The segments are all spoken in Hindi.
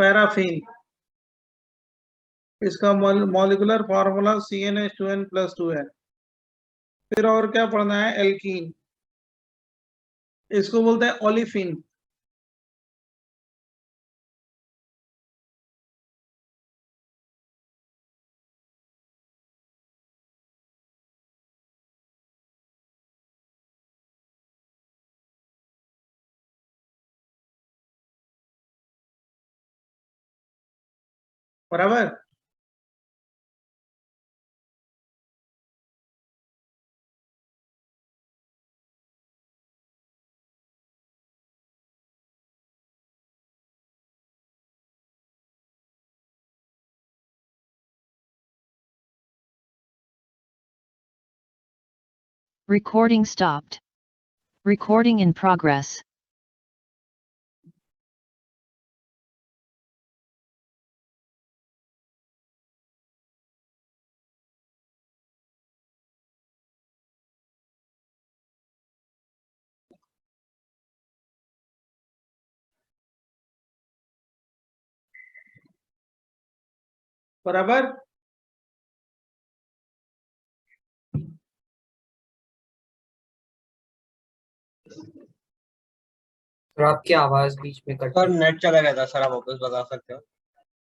पैराफिन, इसका मॉलिक्यूलर फॉर्मूला CnH2n+2 है। फिर और क्या पढ़ना है, एल्कीन, इसको बोलते हैं ओलिफिन। बराबर। Recording stopped. Recording in progress. बराबर। तो आपकी आवाज बीच में कट सर नेट चला गया था सर, आप वापस बता सकते हो?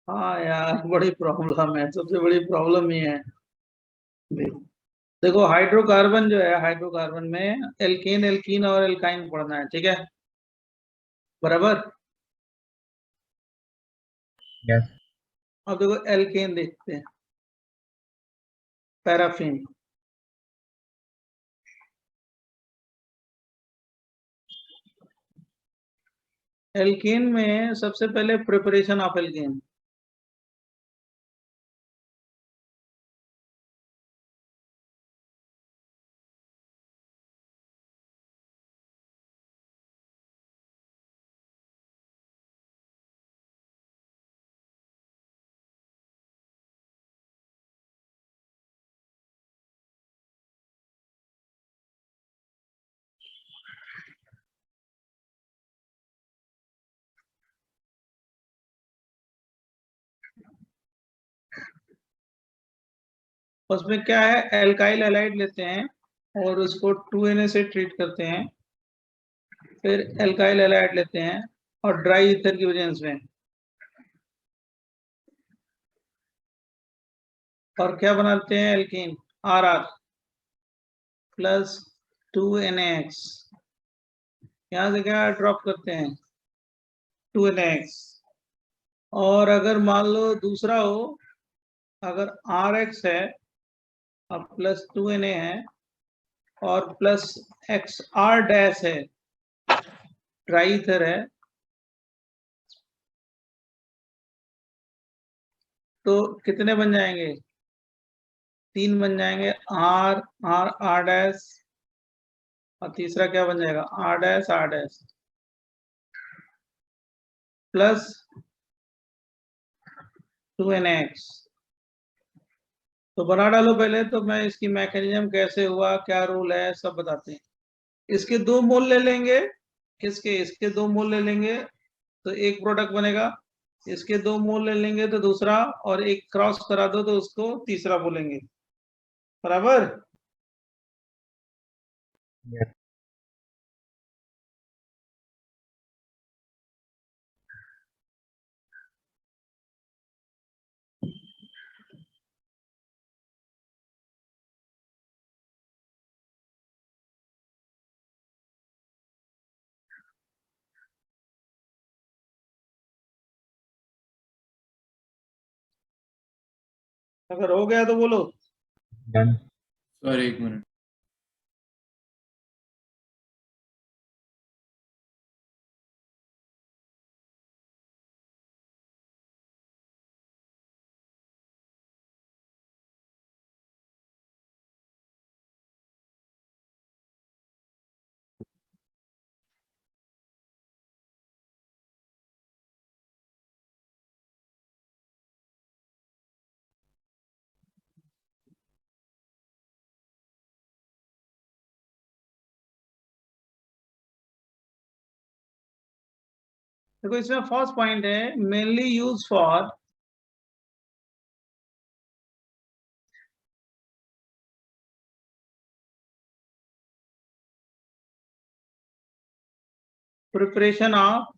हाँ यार, बड़ी प्रॉब्लम है, सबसे बड़ी प्रॉब्लम ये है। देखो हाइड्रोकार्बन जो है, हाइड्रोकार्बन में एल्केन, एल्कीन और एल्काइन पढ़ना है, ठीक है। बराबर। यस। अब देखो एल्केन देखते हैं, पैराफिन। एल्केन में सबसे पहले प्रिपरेशन ऑफ एल्केन, उसमें क्या है, एल्काइल हैलाइड लेते हैं और उसको 2Na से ट्रीट करते हैं, फिर एल्काइल हैलाइड लेते हैं और ड्राई ईथर की वजह से, और क्या बनाते हैं, एल्कीन Rr प्लस 2NaX, यहाँ से क्या ड्रॉप करते हैं, 2NaX। और अगर मान लो दूसरा हो, अगर Rx है अब प्लस 2Na है और प्लस XR डैश है, ड्राई ईथर है, तो कितने बन जाएंगे, 3 बन जाएंगे, R R R डैश, और तीसरा क्या बन जाएगा, R dash R dash plus 2NaX। तो बना डालो पहले, तो मैं इसकी मैकेनिज्म कैसे हुआ, क्या रूल है, सब बताते हैं। इसके 2 मोल ले लेंगे, किसके, इसके 2 मोल ले लेंगे तो एक प्रोडक्ट बनेगा, इसके 2 मोल ले लेंगे तो दूसरा, और एक क्रॉस करा दो तो उसको तीसरा बोलेंगे। बराबर। यस। अगर हो गया तो बोलो। डन। सर एक मिनट। देखो इसमें फर्स्ट पॉइंट है mainly use for preparation of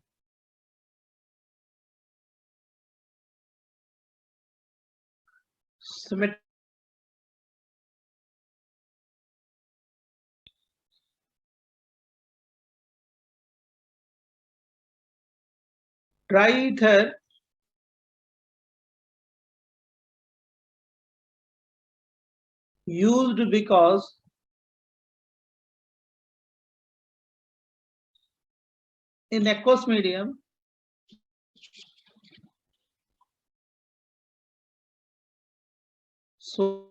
symmetry dry ether used because in aqueous medium sodium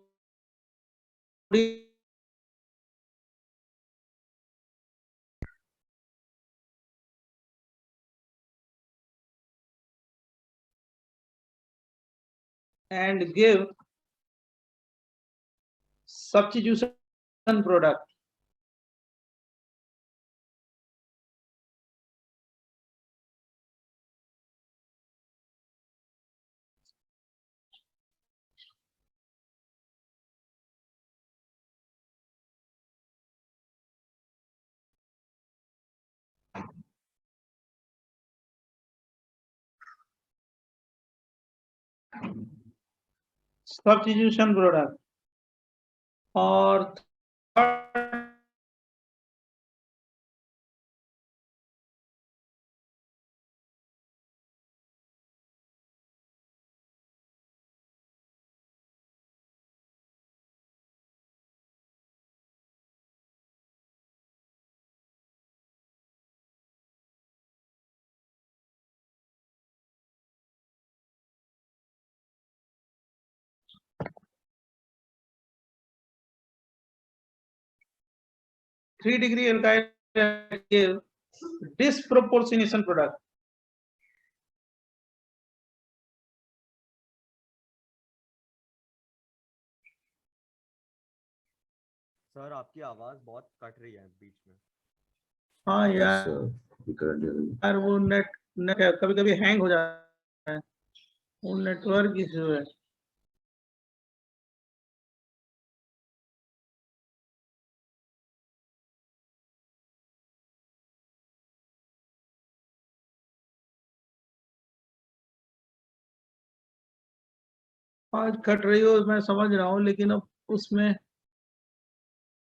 and give substitution product. Substitution product. और third (3° alkyl give disproportionation product. Sir आपकी आवाज बहुत कट रही है बीच में। हाँ यार वो नेट कभी कभी हैंग हो जाता है, वो नेटवर्क इशू है। आज कट रही हो मैं समझ रहा हूँ, लेकिन अब उसमें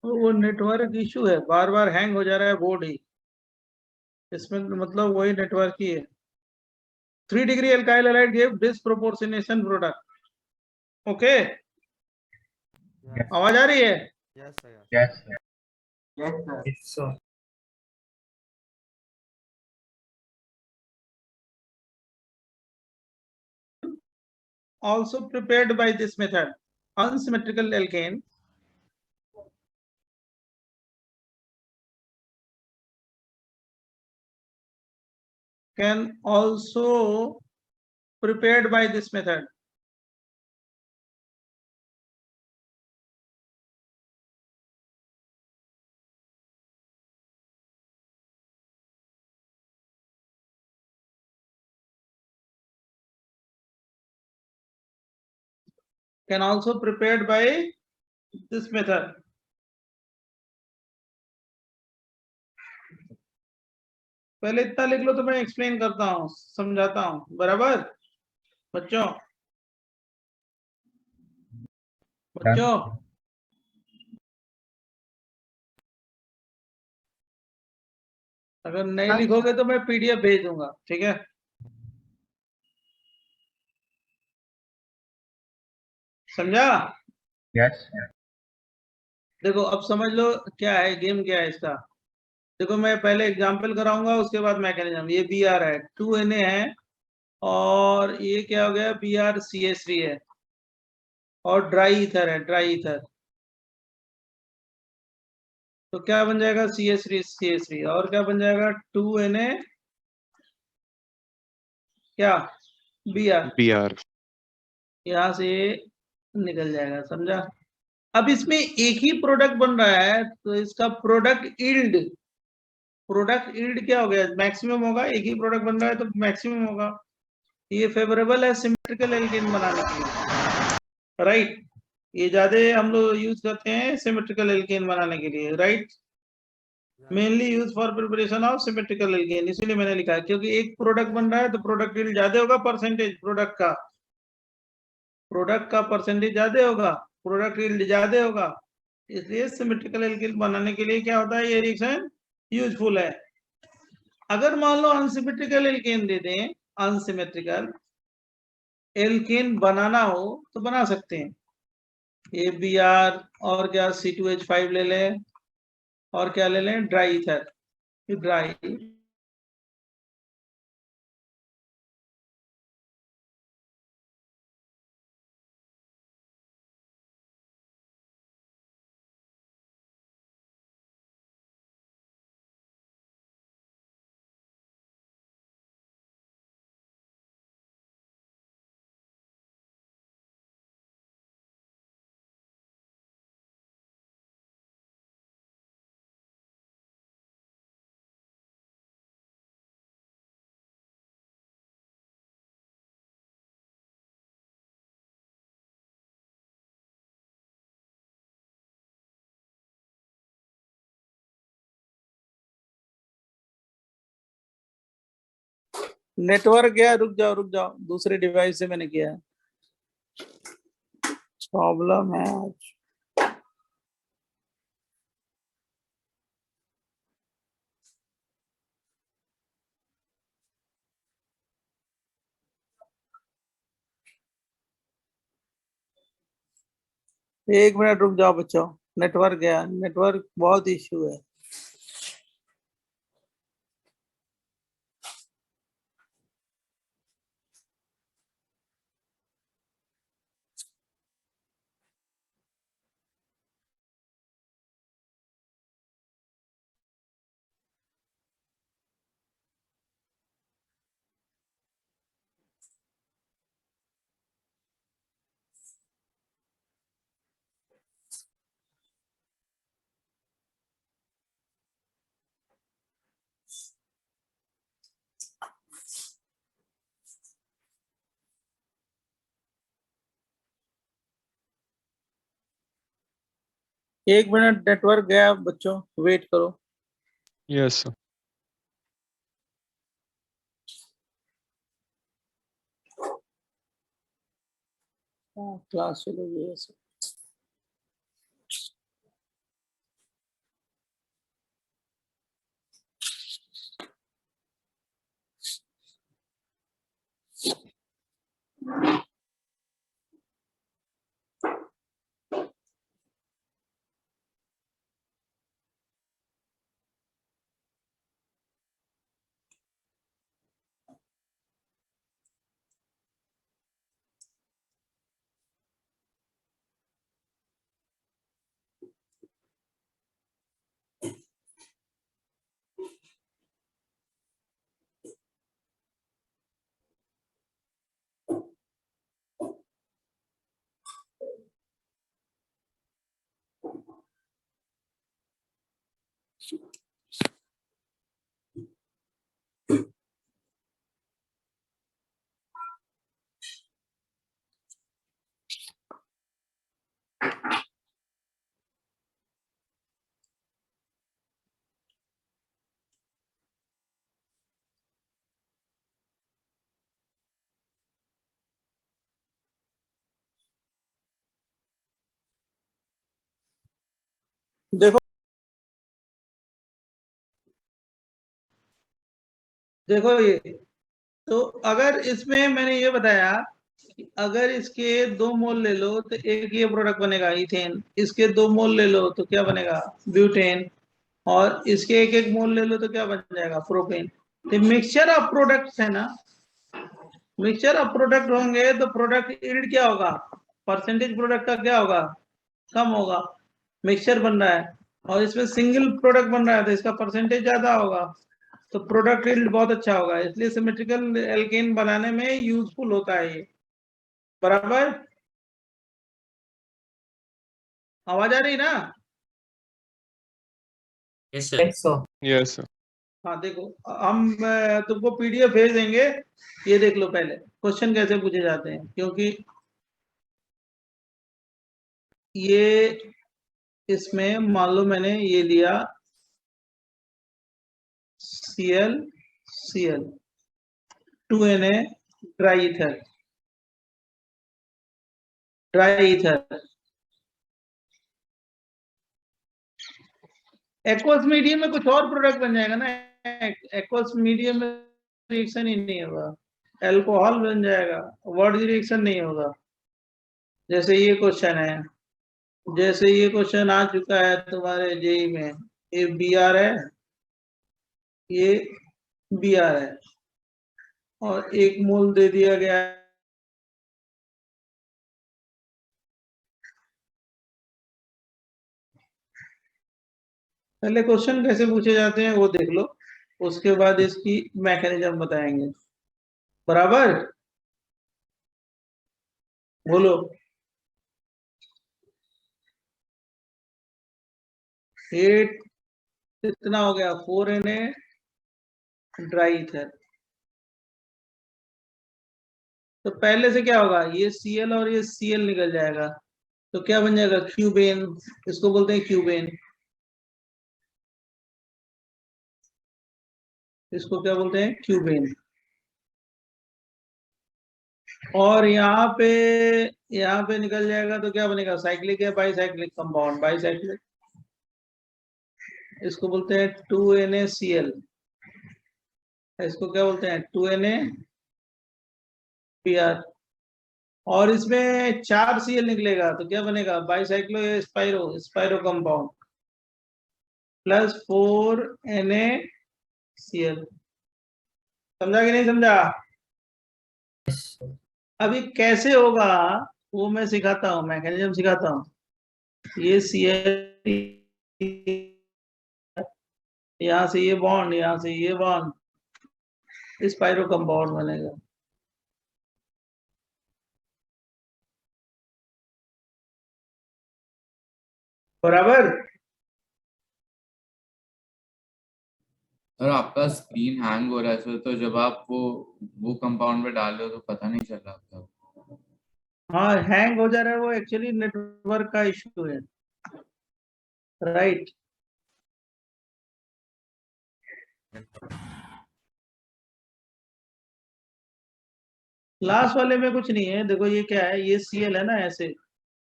वो नेटवर्क इशू है, बार बार हैंग हो जा रहा है बोर्ड ही, इसमें मतलब वही नेटवर्क ही है। 3° alkyl halide give disproportionation product. Okay आवाज आ रही है? Yes sir. Yes. Yes, sir. Also prepared by this method, unsymmetrical alkane can also prepared by this method. Can also prepared by this method. पहले इतना लिख लो तो मैं एक्सप्लेन करता हूँ, समझाता हूँ, बराबर बच्चों? बच्चों अगर नहीं लिखोगे तो मैं पीडीएफ भेज दूंगा, ठीक है? समझा? Yes. देखो अब समझ लो क्या है गेम, क्या है इसका। देखो मैं पहले एग्जांपल कराऊंगा, उसके बाद मैकेनिज्म। ये बी आर है, 2Na है, और ये क्या हो गया, BrCH3 है, और ड्राई ईथर है, ड्राई ईथर। तो क्या बन जाएगा, CH3 और क्या बन जाएगा, 2Na क्या, Br। यहाँ से निकल जाएगा, समझा? अब इसमें एक ही प्रोडक्ट बन रहा है, तो इसका प्रोडक्ट यील्ड प्रोडक्ट यील्ड क्या हो गया, मैक्सिमम होगा, एक ही प्रोडक्ट बन रहा है तो मैक्सिमम होगा। ये फेवरेबल है सिमेट्रिकल एल्केन बनाने के लिए, राइट। ये ज्यादा हम लोग यूज करते हैं सिमेट्रिकल एल्केन बनाने के लिए, right. Mainly use for preparation of symmetrical alkane, इसलिए मैंने लिखा है, क्योंकि एक प्रोडक्ट बन रहा है तो प्रोडक्ट यील्ड ज्यादा होगा, परसेंटेज प्रोडक्ट का परसेंटेज ज्यादा होगा, प्रोडक्ट यील्ड ज्यादा होगा, इसलिए सिमेट्रिकल एल्केन बनाने के लिए क्या होता है, ये रिएक्शन यूजफुल है। अगर मान लो अनसिमेट्रिकल एल्केन दे दें, अनसिमेट्रिकल एल्केन बनाना हो तो बना सकते हैं, AbR और क्या C2H5 ले लें, और क्या ले लें, ड्राई ईथर, ड्राई नेटवर्क गया, रुक जाओ, दूसरे डिवाइस से मैंने किया है, प्रॉब्लम है आज। एक मिनट रुक जाओ बच्चों, नेटवर्क गया, नेटवर्क बहुत इश्यू है। एक मिनट नेटवर्क गया बच्चों, वेट करो। Yes sir. क्लास चलेगी ऐसे। देखो ये, तो अगर इसमें मैंने ये बताया कि अगर इसके 2 मोल ले लो तो एक ये प्रोडक्ट बनेगा इथेन, इसके 2 मोल ले लो तो क्या बनेगा, ब्यूटेन, और इसके एक एक मोल ले लो तो क्या बन जाएगा, प्रोपेन। तो मिक्सचर ऑफ प्रोडक्ट्स है ना, मिक्सचर ऑफ प्रोडक्ट होंगे तो प्रोडक्ट यील्ड क्या होगा, परसेंटेज प्रोडक्ट का क्या होगा, कम होगा, मिक्सचर बन रहा है, और इसमें सिंगल प्रोडक्ट बन रहा है तो इसका परसेंटेज ज्यादा होगा, तो प्रोडक्ट यील्ड बहुत अच्छा होगा, इसलिए सिमेट्रिकल एल्केन बनाने में यूजफुल होता है ये। बराबर, आवाज आ रही ना? Yes sir. Yes sir. हाँ देखो, हम तुमको पीडीएफ भेज देंगे, ये देख लो पहले क्वेश्चन कैसे पूछे जाते हैं, क्योंकि ये इसमें मान लो मैंने ये लिया Cl Cl 2Na dry ether, dry ether aqueous medium में कुछ और प्रोडक्ट बन जाएगा ना, एक्वस मीडियम में रिएक्शन ही नहीं होगा, अल्कोहल बन जाएगा, वर्ड रिएक्शन नहीं होगा। जैसे ये क्वेश्चन है, जैसे ये क्वेश्चन आ चुका है तुम्हारे जेई में, ये बी आर है, ये बी आर है, और 1 मोल दे दिया गया है। पहले क्वेश्चन कैसे पूछे जाते हैं वो देख लो, उसके बाद इसकी मैकेनिज्म बताएंगे। बराबर, बोलो। ये कितना हो गया, 4Na ड्राई ईथर। तो पहले से क्या होगा, ये Cl और ये Cl निकल जाएगा, तो क्या बन जाएगा, क्यूबेन। इसको बोलते हैं क्यूबेन। इसको क्या बोलते हैं, क्यूबेन। और यहाँ पे निकल जाएगा तो क्या बनेगा, साइक्लिक या बाईसाइक्लिक कंपाउंड, बाईसाइक्लिक। इसको बोलते हैं 2NaCl, इसको क्या बोलते हैं 2NaPr। और इसमें 4 Cl निकलेगा तो क्या बनेगा, बाईसाइक्लो या spiro, spiro compound plus 4NaCl। समझा कि नहीं समझा? अभी कैसे होगा वो मैं सिखाता हूँ, मैकेनिज्म सिखाता हूँ। ये Cl, यहाँ से ये बॉन्ड, यहाँ से ये बॉन्ड, स्पाइरो कंपाउंड बनेगा। बराबर। सर आपका स्क्रीन हैंग हो रहा है सर, तो जब आप वो कंपाउंड में डाल रहे हो तो पता नहीं चल रहा आपका। हाँ, हैंग हो जा रहा है, वो एक्चुअली नेटवर्क का इशू है, राइट। लास्ट वाले में कुछ नहीं है, देखो ये क्या है, ये Cl है ना, ऐसे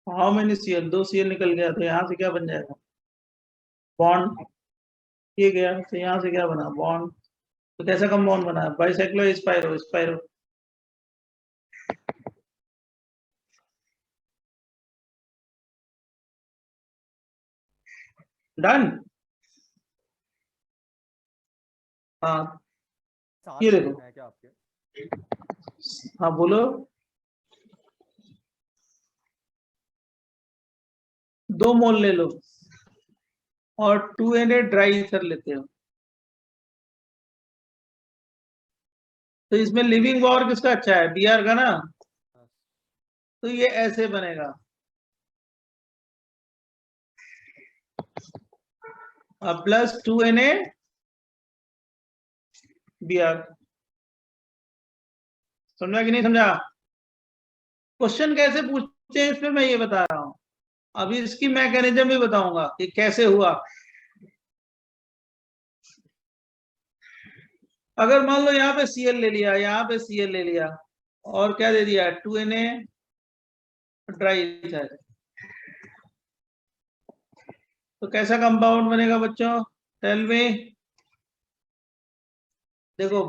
हाउ मेनी Cl, 2 Cl निकल गया, तो यहाँ से क्या बन जाएगा, बॉन्ड। ये गया तो यहाँ से क्या बना, बॉन्ड। तो कैसा कंपाउंड बना, बाइसाइक्लो स्पाइरो, स्पाइरो। डन। हाँ, ये सात देखो, है क्या आपके? हाँ बोलो। 2 मोल ले लो और 2Na ड्राई ईथर लेते हो, तो इसमें लिविंग पावर किसका अच्छा है, Br का ना। तो ये ऐसे बनेगा, प्लस 2Na Br। समझा कि नहीं समझा? क्वेश्चन कैसे पूछते हैं इसमें मैं ये बता रहा हूं, अभी इसकी मैकेनिज्म भी बताऊंगा कि कैसे हुआ। अगर मान लो यहाँ पे Cl ले लिया, यहाँ पे Cl ले लिया, और क्या दे दिया, 2Na ड्राई ईथर, तो कैसा कंपाउंड बनेगा बच्चों, टेल मी। देखो,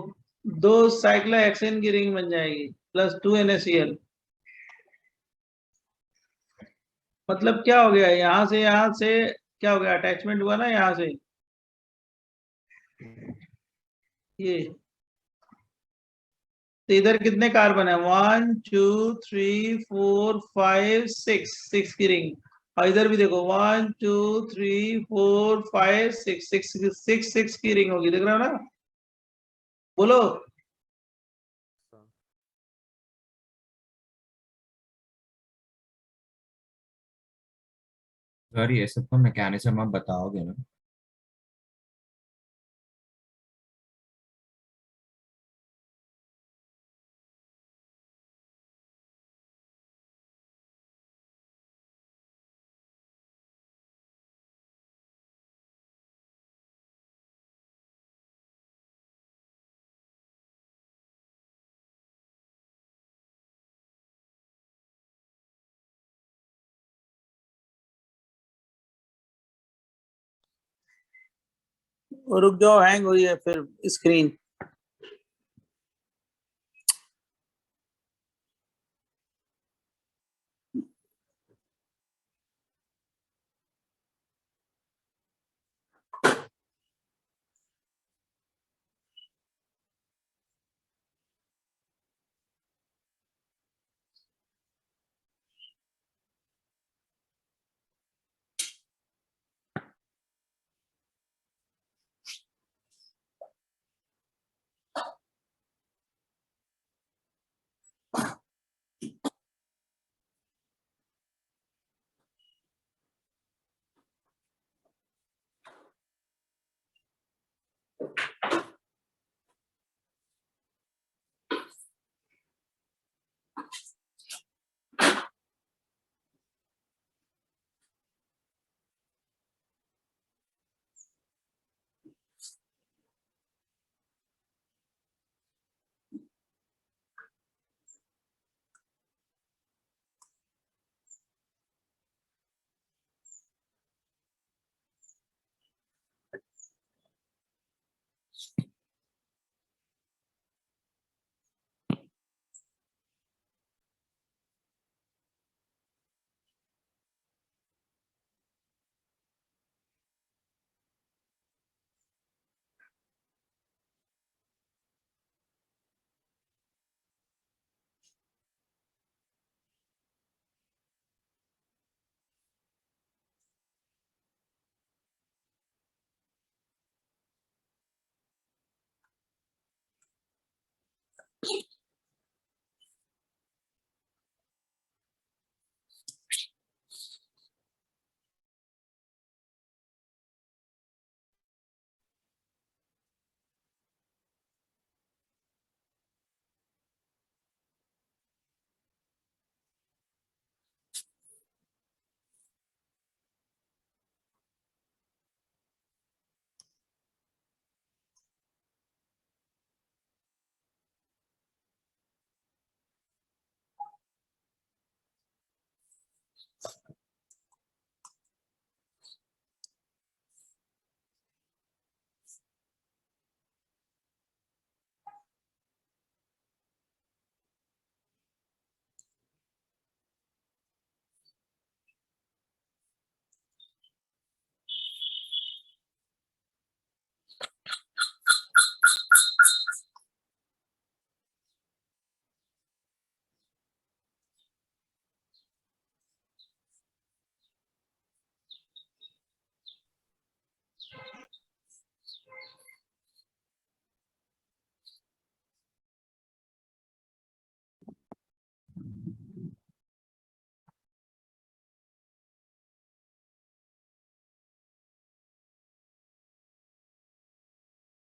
2 साइक्लोहेक्सेन की रिंग बन जाएगी प्लस 2NaCl। मतलब क्या हो गया, यहाँ से क्या हो गया, अटैचमेंट हुआ ना यहाँ से, ये। तो इधर कितने कार्बन है, 1 2 3 4 5 6, 6 की रिंग। और इधर भी देखो 1 2 3 4 5 6, 6 की रिंग होगी, देख रहे हो ना, बोलो। सर ये सब तो मैकेनिज्म आप बताओगे ना? रुक जाओ, हैंग हो रही है फिर स्क्रीन।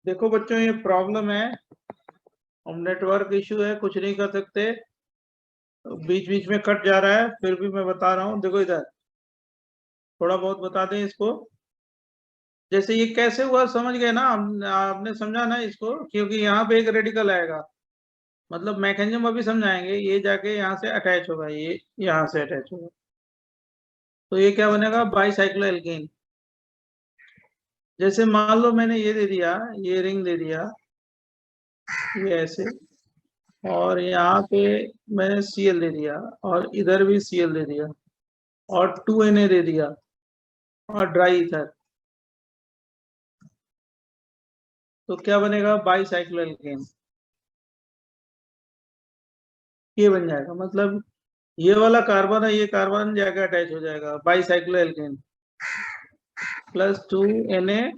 देखो बच्चों, ये प्रॉब्लम है, हम नेटवर्क इशू है, कुछ नहीं कर सकते, बीच बीच में कट जा रहा है, फिर भी मैं बता रहा हूँ। देखो इधर थोड़ा बहुत बता दें इसको। जैसे ये कैसे हुआ समझ गए ना, आपने समझा ना इसको, क्योंकि यहाँ पे एक रेडिकल आएगा, मतलब मैकेनिज्म अभी समझाएंगे, ये जाके यहाँ से अटैच होगा, ये यहाँ से अटैच होगा, तो ये क्या बनेगा, बाईसाइक्लो एल्केन। जैसे मान लो मैंने ये दे दिया, ये रिंग दे दिया, ये ऐसे, और यहाँ पे मैंने Cl दे दिया, और इधर भी Cl दे दिया, और 2Na दे दिया, और ड्राई ईथर, तो क्या बनेगा, बाईसाइक्लो एल्केन। ये बन जाएगा, मतलब ये वाला कार्बन है, ये कार्बन जाकर अटैच हो जाएगा, bicyclo alkene plus 2NaCl।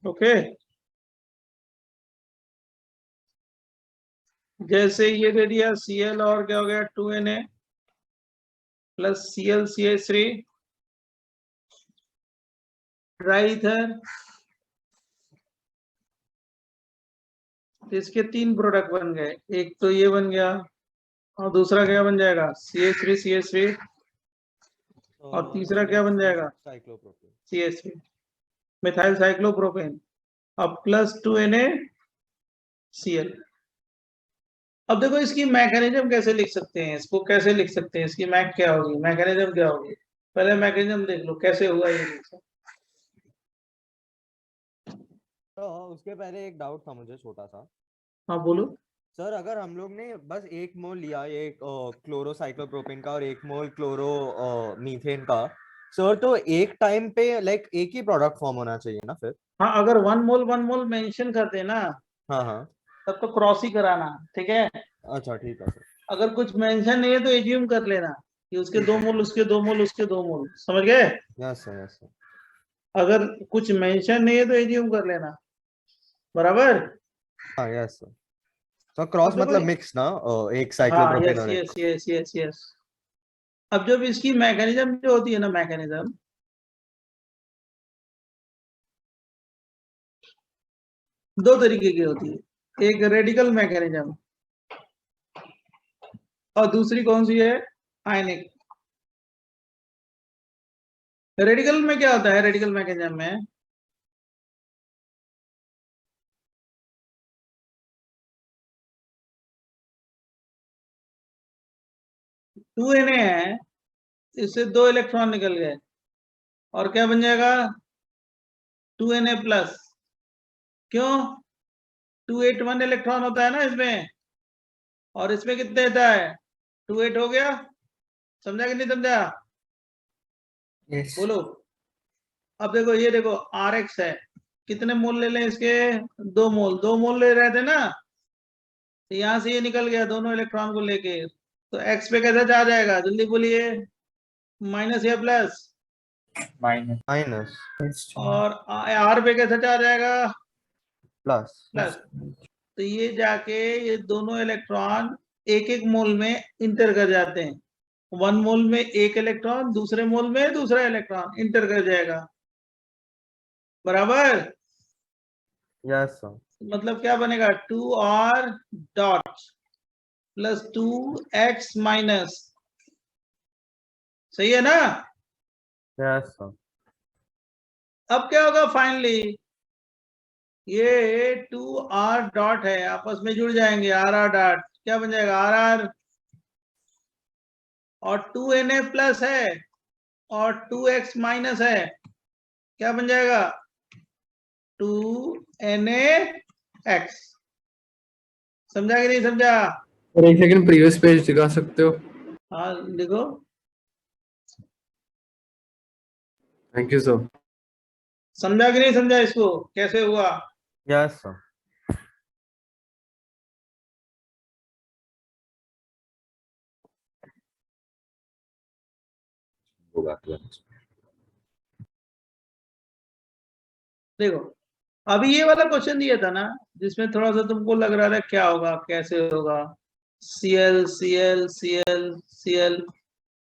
Okay, जैसे ये दे दिया Cl, और क्या हो गया, 2Na plus ClCH3 dry ether, तो इसके 3 प्रोडक्ट बन गए, एक तो ये बन गया, और दूसरा क्या बन जाएगा, CH3 और तीसरा क्या बन जाएगा, साइक्लोप्रोपेन। CH3 मिथाइल साइक्लोप्रोपेन, अब प्लस 2NaCl। अब देखो इसकी मैकेनिज्म कैसे लिख सकते हैं, इसको कैसे लिख सकते हैं, इसकी मैक क्या होगी, मैकेनिज्म क्या होगी। पहले मैकेनिज्म देख लो कैसे हुआ ये reaction। तो उसके पहले एक डाउट था मुझे छोटा सा। हाँ बोलो। सर अगर हम लोग ने बस 1 मोल लिया एक क्लोरोसाइक्लोप्रोपेन का और 1 मोल क्लोरो मीथेन का, सर तो एक टाइम पे लाइक एक ही प्रोडक्ट फॉर्म होना चाहिए ना फिर? हाँ अगर 1 मोल मेंशन करते ना हाँ हाँ, तब तो क्रॉस ही कराना, ठीक है। अच्छा ठीक है सर। अगर कुछ मेंशन नहीं है तो एज्यूम कर लेना कि उसके 2 मोल, उसके 2 मोल, उसके 2 मोल, समझ गए। Yes sir, yes sir. अगर कुछ मेंशन नहीं है तो एज्यूम कर लेना, बराबर। हाँ यस सर। तो क्रॉस अब देखो, मतलब मिक्स ना, एक हाँ साइक्लोप्रोपेन यस और यस एक। Yes yes yes. अब जब इसकी मैकेनिज्म जो होती है ना, मैकेनिज्म दो तरीके की होती है, एक रेडिकल मैकेनिज्म और दूसरी कौन सी है, आयनिक। रेडिकल में क्या होता है, रेडिकल मैकेनिज्म में टू एन है, इससे 2 इलेक्ट्रॉन निकल गए और क्या बन जाएगा, 2Na+। क्यों, 281 इलेक्ट्रॉन होता है ना इसमें, और इसमें कितने देता है, 28 हो गया। समझा कि नहीं समझा, Yes. बोलो। अब देखो ये देखो Rx है, कितने मोल ले लें इसके, 2 मोल, 2 मोल ले रहे थे ना, तो यहां से ये निकल गया दोनों इलेक्ट्रॉन को लेके, तो x पे कैसे जा जाएगा, जल्दी बोलिए, माइनस या प्लस, Minus. माइनस और r पे कैसे जा जाएगा, प्लस। प्लस। तो ये जाके ये दोनों इलेक्ट्रॉन एक एक मोल में इंटर कर जाते हैं, 1 मोल में एक इलेक्ट्रॉन, दूसरे मोल में दूसरा इलेक्ट्रॉन इंटर कर जाएगा, बराबर। Yes sir. मतलब क्या बनेगा, 2r dot plus 2x minus, सही है ना। Yes sir. अब क्या होगा फाइनली, ये 2r डॉट है, आपस में जुड़ जाएंगे, r डॉट क्या बन जाएगा, r, और 2Na+ है और 2x माइनस है, क्या बन जाएगा, 2NaX। समझा कि नहीं समझा, और एक सेकंड प्रीवियस पेज दिखा सकते हो? हाँ देखो। Thank you sir. समझा कि नहीं समझा इसको, कैसे हुआ। Yes sir. देखो अभी ये वाला क्वेश्चन दिया था ना, जिसमें थोड़ा सा तुमको लग रहा था क्या होगा कैसे होगा, Cl Cl Cl Cl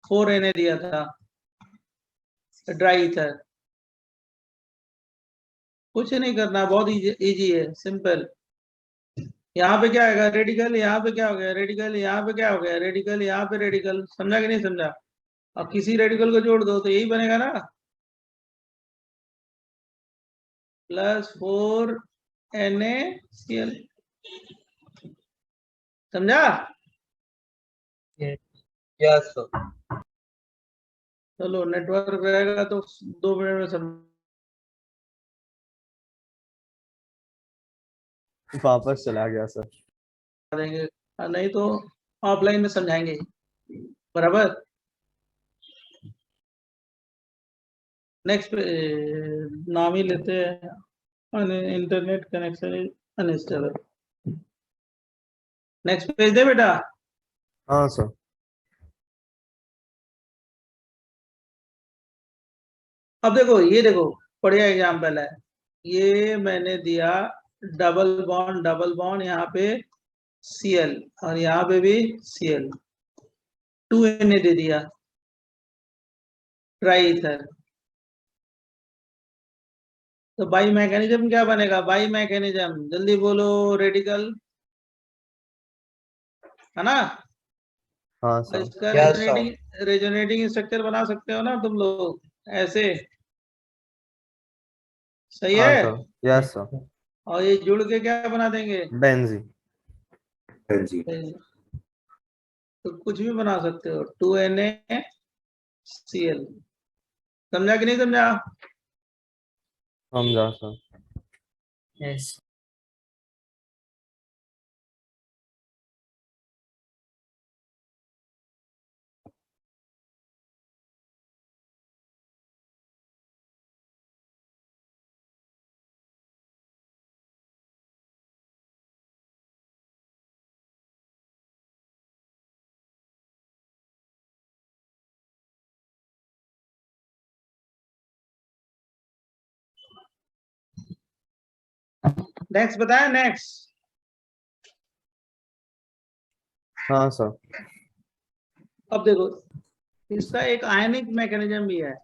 4Na दिया था, ड्राई ईथर। कुछ नहीं करना, बहुत इजी है, सिंपल। यहाँ पे क्या आएगा, रेडिकल, यहाँ पे क्या हो गया रेडिकल, यहाँ पे क्या हो गया रेडिकल, यहाँ पे रेडिकल, समझा कि नहीं समझा। अब किसी रेडिकल को जोड़ दो तो यही बनेगा ना, प्लस 4NaCl, समझा। Yes, sir. चलो नेटवर्क रहेगा तो 2 मिनट में समझा वापस चला गया सर। देंगे, नहीं तो ऑफलाइन में समझाएंगे, बराबर। नेक्स्ट नाम ही लेते हैं, internet connection is unstable. Next page दे बेटा। हाँ सर। अब देखो ये देखो, बढ़िया एग्जाम्पल है, ये मैंने दिया डबल बॉन्ड यहाँ पे Cl और यहाँ पे भी Cl, 2Na दे दिया, ट्राई ईथर। तो बाई मैकेनिज्म क्या बनेगा, बाई मैकेनिज्म जल्दी बोलो, रेडिकल है ना। हाँ और सर। इसका Yes, sir. रेजोनेटिंग स्ट्रक्चर बना सकते हो ना तुम लोग, ऐसे, सही हाँ है। सर। Yes sir. और ये जुड़ के क्या बना देंगे, बेंजीन। तो कुछ भी बना सकते हो, 2NaCl। समझा कि नहीं समझा? समझा सर। Yes. नेक्स्ट बताया, नेक्स्ट। हाँ सर। अब देखो, इसका एक आयनिक मैकेनिज्म भी है।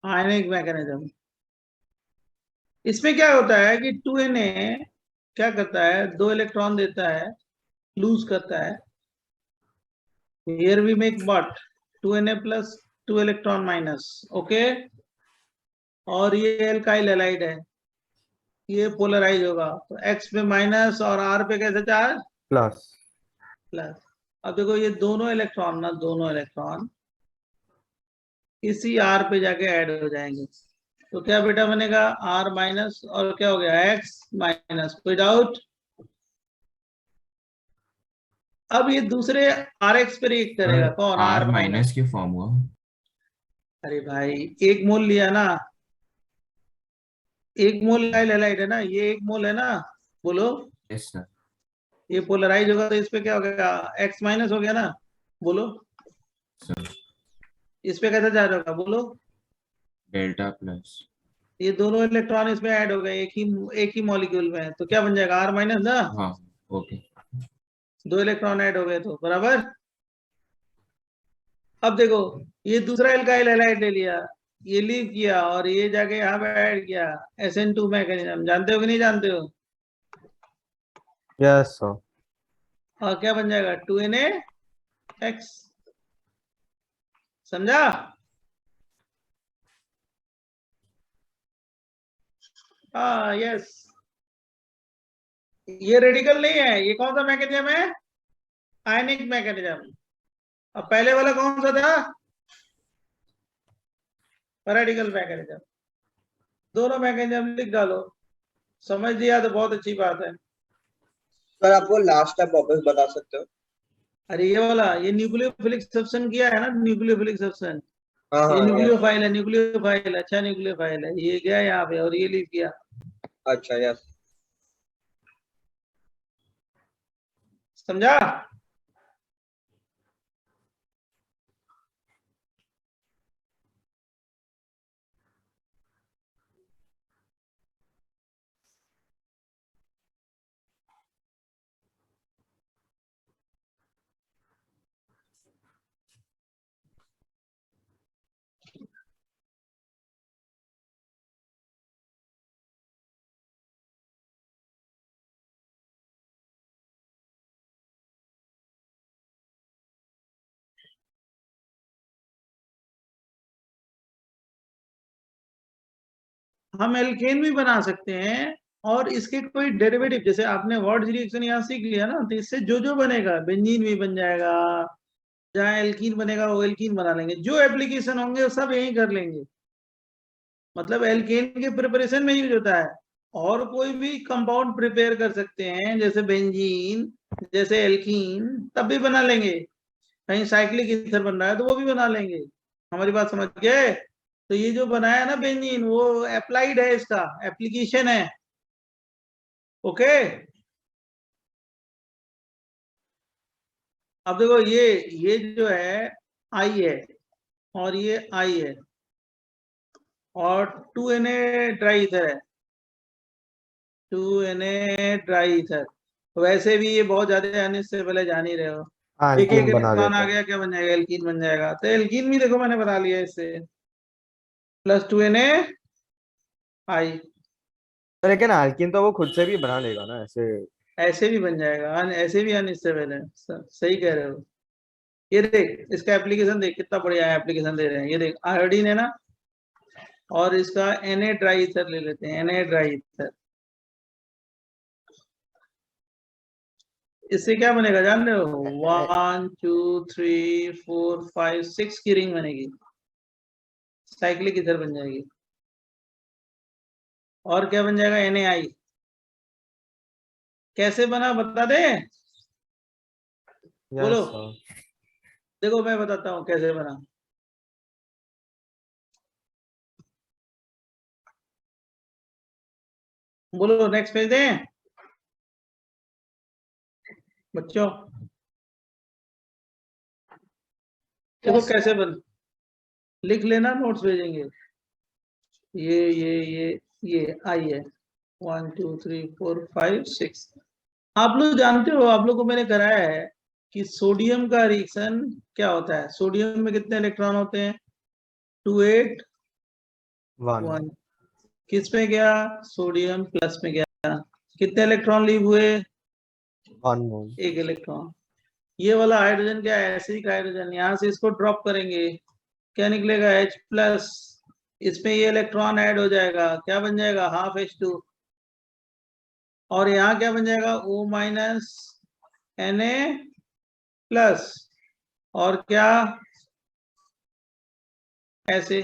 आयनिक मैकेनिज्म, इसमें क्या होता है कि 2Na क्या करता है, 2 इलेक्ट्रॉन देता है, लूज करता है। Here we make what? 2Na plus 2 electron minus, okay. और ये एल्काइल हैलाइड है, ये पोलराइज होगा, तो X पे माइनस और R पे कैसे चार्ज? प्लस। प्लस। अब देखो ये दोनों इलेक्ट्रॉन ना, दोनों इलेक्ट्रॉन इसी R पे जाके ऐड हो जाएंगे, तो क्या बेटा बनेगा? R माइनस और क्या हो गया? X minus. कोई डाउट? अब ये दूसरे RX पे रिएक्ट करेगा, कौन? R माइनस के फॉर्म हुआ। अरे भाई, एक मोल लिया ना, एक मोल हैलाइड है ना, ये एक मोल है ना, बोलो। Yes sir. ये पोलराइज होगा तो इस पे क्या हो गया? X माइनस हो गया ना, बोलो। सर इस पे कैसा चार्ज होगा, बोलो? Delta plus. ये दोनों इलेक्ट्रॉन इसमें ऐड हो गए, एक ही मॉलिक्यूल में, तो क्या बन जाएगा? R माइनस ना। हाँ ओके। 2 इलेक्ट्रॉन ऐड हो गए तो बराबर। अब देखो, ये दूसरा एल्काइल हैलाइड ले लिया, ये लीव किया और ये जाके यहाँ पे ऐड किया, SN2 मैकेनिज्म, जानते हो कि नहीं जानते हो? Yes sir. और क्या बन जाएगा? 2NaX। समझा? हाँ यस। ये रेडिकल नहीं है, ये कौन सा मैकेनिज्म है? आयनिक मैकेनिज्म। अब पहले वाला कौन सा था? Radical mechanism. दोनों मैकेनिज्म लिख डालो, समझ लिया तो बहुत अच्छी बात है। सर आप वो लास्ट स्टेप वापस बता सकते हो? अरे ये वाला, ये न्यूक्लियोफिलिक सब्स्टेंस किया है ना, न्यूक्लियोफिलिक सब्स्टेंस। हाँ ये हाँ न्यूक्लियोफाइल है, न्यूक्लियोफाइल, अच्छा न्यूक्लियोफाइल है, ये गया यहाँ पे और ये लीव किया। अच्छा यस। समझा? हम एल्केन भी बना सकते हैं, और इसके कोई डेरिवेटिव, जैसे आपने वर्ड्स रिएक्शन यहाँ सीख लिया ना, तो इससे जो जो बनेगा, बेंजीन भी बन जाएगा, जहाँ एल्कीन बनेगा वो एल्कीन बना लेंगे, जो एप्लीकेशन होंगे वो सब यही कर लेंगे। मतलब एल्केन के प्रिपरेशन में यूज होता है, और कोई भी कंपाउंड प्रिपेयर कर सकते हैं, जैसे बेंजीन, जैसे एल्कीन, तब भी बना लेंगे। कहीं साइक्लिक ईथर बन रहा है तो वो भी बना लेंगे। हमारी बात समझ गए? तो ये जो बनाया ना बेंजीन, वो अप्लाइड है, इसका एप्लीकेशन है। ओके। अब देखो, ये जो है आई है, और ये आई है, और 2Na ड्राई ईथर है, 2Na ड्राई ईथर। वैसे भी ये बहुत ज्यादा अनस्टेबल है, जान ही रहे हो। एक एक एल्कीन बना इलेक्ट्रॉन देता आ है। गया, क्या बन जाएगा? एल्कीन बन जाएगा। तो एल्कीन भी देखो मैंने बना लिया इससे, प्लस 2Na आई। तो लेकिन एल्कीन तो वो खुद से भी बना लेगा ना ऐसे। ऐसे भी बन जाएगा, ऐसे भी अनस्टेबल है, सही कह रहे हो। ये देख, इसका एप्लीकेशन देख, कितना बढ़िया एप्लीकेशन दे रहे हैं। ये देख, आयोडीन है ना, और इसका Na ड्राई ईथर ले लेते हैं, Na ड्राई ईथर। इससे क्या बनेगा जान रहे हो? 1 2 3 4 5 6 की रिंग बनेगी, साइक्लिक ईथर बन जाएगी। और क्या बन जाएगा? NaI। कैसे बना बता दे? बोलो। Yes sir. देखो मैं बताता हूँ कैसे बना। बोलो नेक्स्ट पेज दें बच्चों। देखो Yes, कैसे बन, लिख लेना, नोट्स भेजेंगे। ये आई है 1 2 3 4 5 6। आप लोग जानते हो, आप लोग को मैंने कराया है कि सोडियम का रिएक्शन क्या होता है। सोडियम में कितने इलेक्ट्रॉन होते हैं? 2 8 वन 1। किस में गया? सोडियम प्लस में गया। कितने इलेक्ट्रॉन लीव हुए? One mole. एक इलेक्ट्रॉन। ये वाला हाइड्रोजन क्या है? Acidic hydrogen. यहाँ से इसको ड्रॉप करेंगे, क्या निकलेगा? H+। इसमें ये इलेक्ट्रॉन ऐड हो जाएगा, क्या बन जाएगा? Half H2। और यहाँ क्या बन जाएगा? O- Na+। और क्या? ऐसे।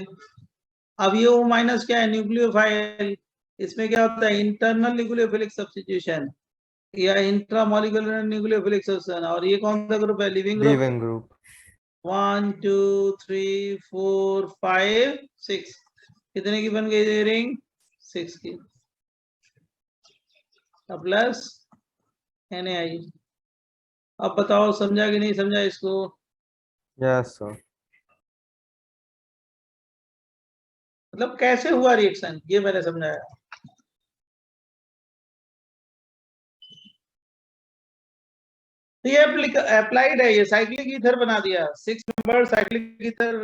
अब ये O- क्या है? न्यूक्लियोफाइल। इसमें क्या होता है? इंटरनल न्यूक्लियोफिलिक सब्स्टिट्यूशन या इंट्रामोलिकुलर न्यूक्लियोफिलिक सब्स्टिट्यूशन। और ये कौन सा ग्रुप है? Leaving group. Leaving group. 1 2 3 4 5 6। कितने की बन गई रिंग? 6 की। Plus NaI। अब बताओ समझा कि नहीं समझा इसको? Yes sir. मतलब कैसे हुआ रिएक्शन ये मैंने समझाया। तो ये अप्लाइड है, ये साइक्लिक ईथर बना दिया, 6 मेंबर साइक्लिक ईथर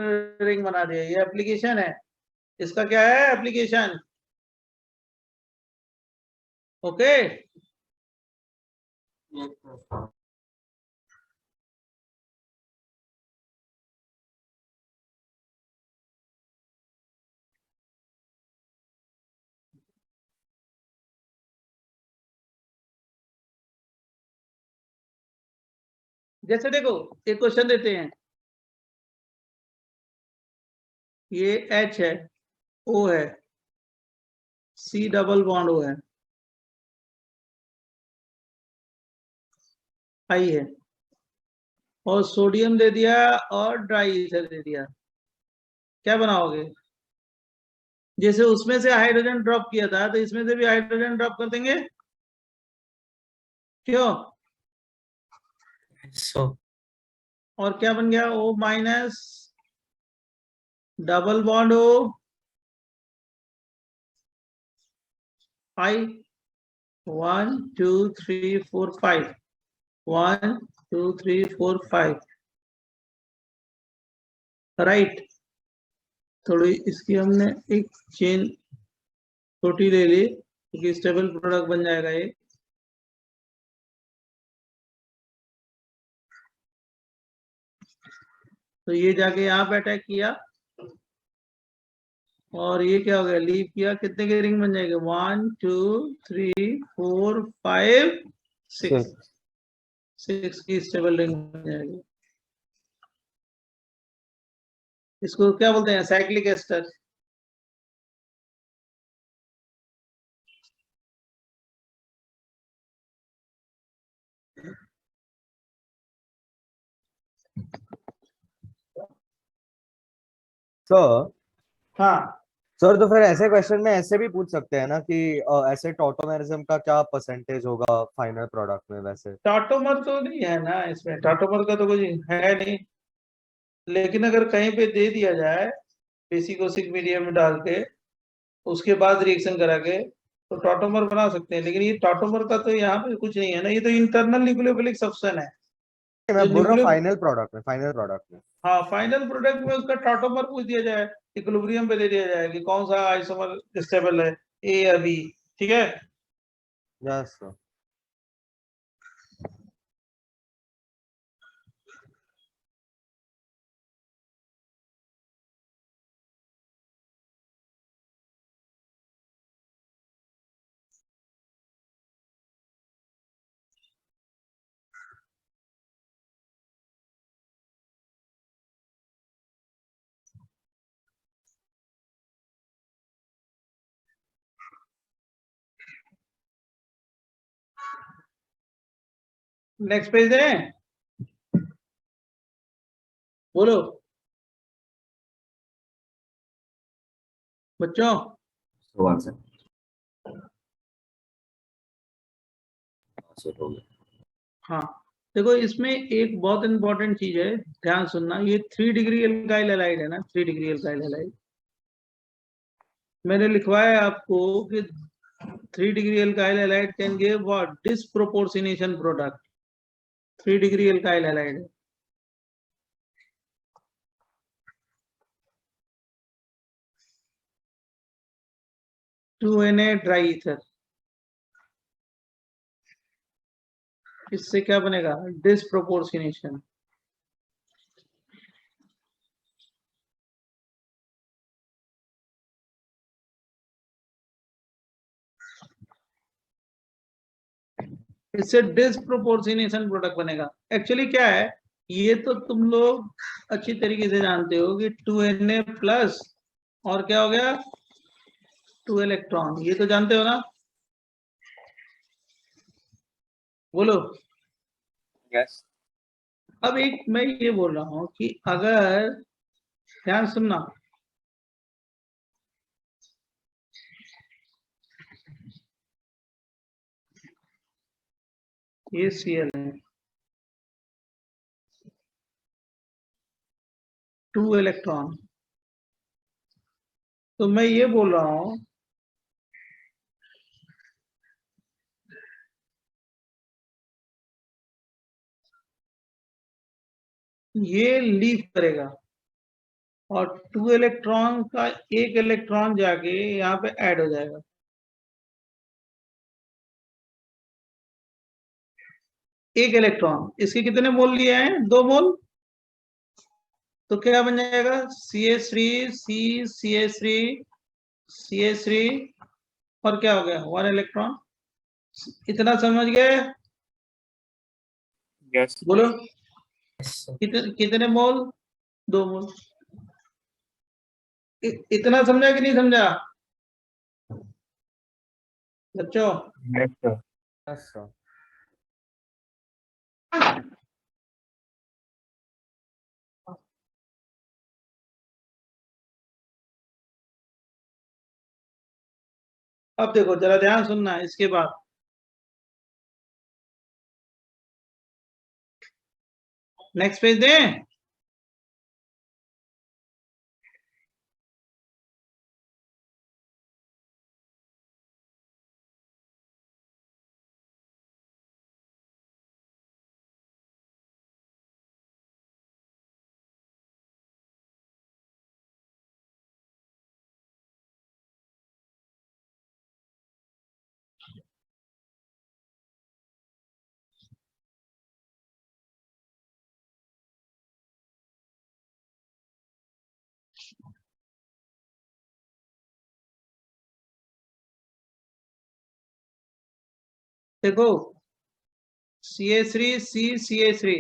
रिंग बना दिया। ये एप्लीकेशन है इसका। क्या है एप्लीकेशन? ओके। yes sir. जैसे देखो एक क्वेश्चन देते हैं, ये H है, O है, C डबल बॉन्ड O है, I है, और सोडियम दे दिया और ड्राई ईथर दे दिया। क्या बनाओगे? जैसे उसमें से हाइड्रोजन ड्रॉप किया था तो इसमें से भी हाइड्रोजन ड्रॉप कर देंगे। क्यों? So और क्या बन गया? O- double bond O I। 1 2 3 4 5। 1 2 3 4 5। Right. थोड़ी इसकी हमने एक चेन छोटी ले ली क्योंकि स्टेबल प्रोडक्ट बन जाएगा ये। तो ये जाके यहाँ पे अटैक किया और ये क्या हो गया? लीव किया। कितने की रिंग बन जाएगी? 1 2 3 4 5 6। 6 की स्टेबल रिंग बन जाएगी। इसको क्या बोलते हैं? Cyclic ester. सर हाँ, सर तो फिर ऐसे क्वेश्चन में ऐसे भी पूछ सकते हैं ना कि ऐसे टॉटोमेरिज्म का क्या परसेंटेज होगा फाइनल प्रोडक्ट में वैसे। टाटोमर तो नहीं है ना इसमें, टाटोमर का तो कुछ है नहीं। लेकिन अगर कहीं पे दे दिया जाए बेसिक ओसिक मीडियम में डाल के उसके बाद रिएक्शन करा के तो टॉटोमर बना सकते हैं। लेकिन ये टॉटोमर का तो यहाँ पे कुछ नहीं है ना, ये तो इंटरनल न्यूक्लियोफिलिक सब्सटेंस है मैं जो बोल रहा हूँ न्यूक्लियो। फाइनल प्रोडक्ट में। हाँ, फाइनल प्रोडक्ट में उसका टॉटोमर पूछ दिया जाए, इक्विलिब्रियम पे दे दिया जाए कि कौन सा आइसोमर स्टेबल है, ए या बी। ठीक है। Yes sir. नेक्स्ट पेज दें, बोलो बच्चों। So one second. So हो गया. हाँ देखो, इसमें एक बहुत इंपॉर्टेंट चीज है, ध्यान सुनना। ये 3 डिग्री एल्काइल हैलाइड है ना, 3 डिग्री एल्काइल हैलाइड। मैंने लिखवाया आपको कि 3 degree alkyl halide can give what, disproportionation product. 3 degree alkyl halide है। टू Na ड्राई ईथर, इससे क्या बनेगा, डिस्प्रोपोर्शनेशन। इससे डिस्प्रोपोर्शनेशन प्रोडक्ट बनेगा। एक्चुअली क्या है, ये तो तुम लोग अच्छी तरीके से जानते हो कि 2Na प्लस और क्या हो गया, 2 इलेक्ट्रॉन, ये तो जानते हो ना, बोलो। यस अब एक मैं ये बोल रहा हूं कि अगर, ध्यान सुनना, ये Cl है, 2 इलेक्ट्रॉन, तो मैं ये बोल रहा हूं ये लीव करेगा और 2 इलेक्ट्रॉन का एक इलेक्ट्रॉन जाके यहाँ पे ऐड हो जाएगा। एक इलेक्ट्रॉन, इसके कितने मोल लिए हैं, 2 मोल, तो क्या बन जाएगा, CH3 CH3 CH3 और क्या हो गया, 1 इलेक्ट्रॉन। इतना समझ गए, यस बोलो कितने मोल, 2 मोल। इतना समझा कि नहीं समझा बच्चों? Yes sir yes sir. अब देखो जरा ध्यान सुनना, इसके बाद नेक्स्ट पेज दें। देखो CH3 CH3,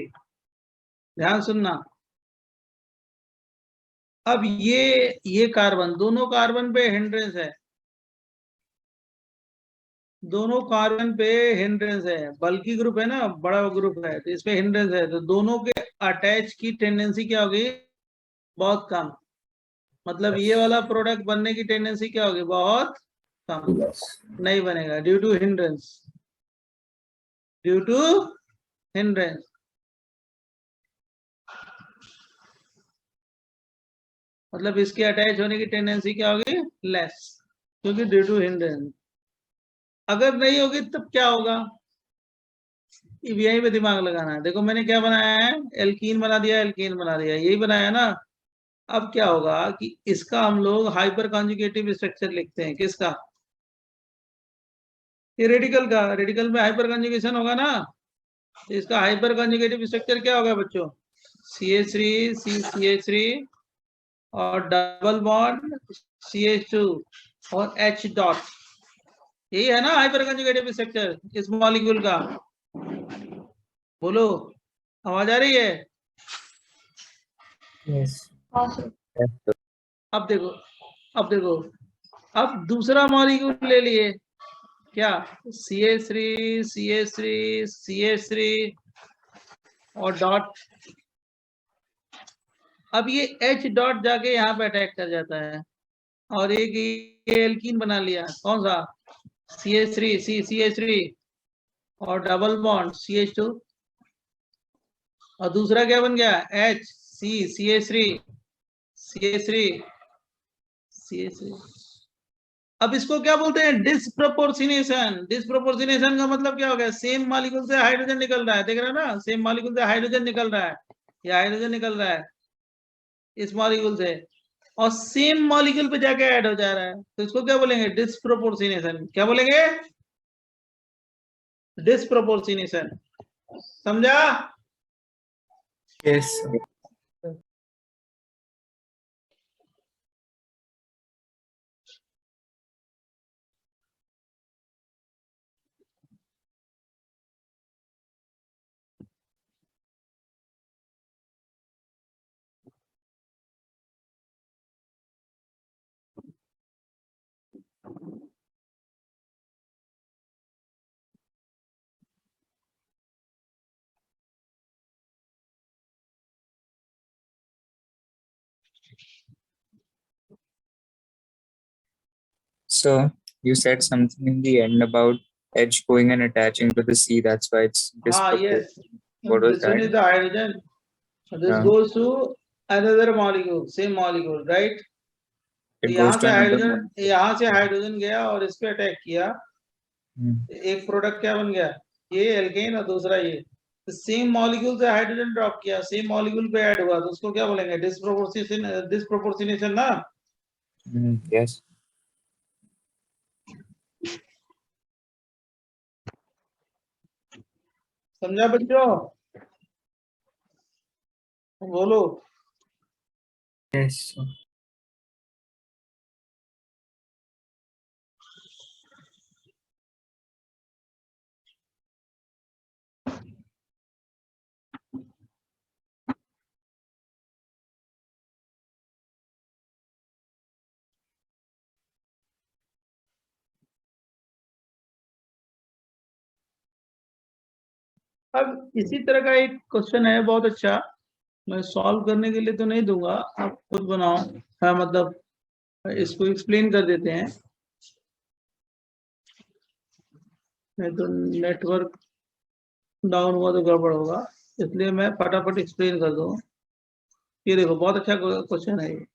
ध्यान सुनना। अब ये कार्बन, दोनों कार्बन पे हिंड्रेंस है, दोनों कार्बन पे हिंड्रेंस है, बल्कि ग्रुप है ना, बड़ा ग्रुप है, तो इसपे हिंड्रेंस है, तो दोनों के अटैच की टेंडेंसी क्या होगी, बहुत कम। मतलब ये वाला प्रोडक्ट बनने की टेंडेंसी क्या होगी, बहुत कम, नहीं बनेगा, due to hindrance, due to hindrance. मतलब इसके अटैच होने की टेंडेंसी क्या होगी, लेस, क्योंकि ड्यू टू हिंड्रेंस। अगर नहीं होगी तब क्या होगा, यहीं पे दिमाग लगाना है। देखो मैंने क्या बनाया है, एल्कीन बना दिया, एल्कीन बना दिया, यही बनाया ना। अब क्या होगा कि इसका हम लोग हाइपर कॉन्जुगेटिव स्ट्रक्चर लिखते हैं, किसका, ये रेडिकल का, रेडिकल में हाइपर कॉन्जुगेशन होगा ना, तो इसका हाइपर कॉन्जुगेटिव स्ट्रक्चर क्या होगा बच्चों, CH3 CH3 और डबल बॉन्ड CH2 और H डॉट, यही है ना हाइपर कंजुगेटिव स्ट्रक्चर इस मॉलिक्यूल का। बोलो, आवाज आ रही है? यस अब देखो, अब देखो, अब दूसरा मॉलिक्यूल ले लिए, क्या, CH3 CH3 CH3 और डॉट, अब ये H डॉट जाके यहाँ पे अटैक कर जाता है और एक ये एल्कीन बना लिया, कौन सा, CH3 और डबल बॉन्ड CH2, और दूसरा क्या बन गया, CH3 अब इसको क्या बोलते हैं, डिस्प्रोपोर्शनेशन। डिस्प्रोपोर्शनेशन का मतलब क्या हो गया, सेम मॉलिक्यूल से हाइड्रोजन निकल रहा है, देख रहे हैं ना, सेम मॉलिक्यूल से हाइड्रोजन निकल रहा है, या हाइड्रोजन निकल रहा है इस मॉलिक्यूल से, और सेम मॉलिक्यूल पे जाके ऐड हो जा रहा है, तो इसको क्या बोलेंगे, डिस्प्रोपोर्शनेशन। क्या बोलेंगे, डिस्प्रोपोर्शनेशन। समझा? Yes So you said something in the end about H going and attaching to the C. That's why it's disproportionate. Yes. What was This one that? is the hydrogen. This Yeah. goes to another molecule, same molecule, right? It यहाँ goes to से another हाइड्रोजन, one. यहाँ से हाइड्रोजन गया और इस पे अटैक किया, एक प्रोडक्ट क्या बन गया, ये एल्केन और दूसरा ये, सेम मॉलिक्यूल से हाइड्रोजन ड्रॉप किया, सेम मॉलिक्यूल पे ऐड हुआ, तो उसको क्या बोलेंगे, डिस्प्रोपोर्शनेशन ना। Yes. समझा बच्चों? बोलो। Yes. अब इसी तरह का एक क्वेश्चन है बहुत अच्छा, मैं सॉल्व करने के लिए तो नहीं दूंगा, आप खुद बनाओ। हाँ, मतलब इसको एक्सप्लेन कर देते हैं, नहीं तो नेटवर्क डाउन हुआ तो गड़बड़ होगा, इसलिए मैं फटाफट एक्सप्लेन कर दूं। ये देखो बहुत अच्छा क्वेश्चन है, ये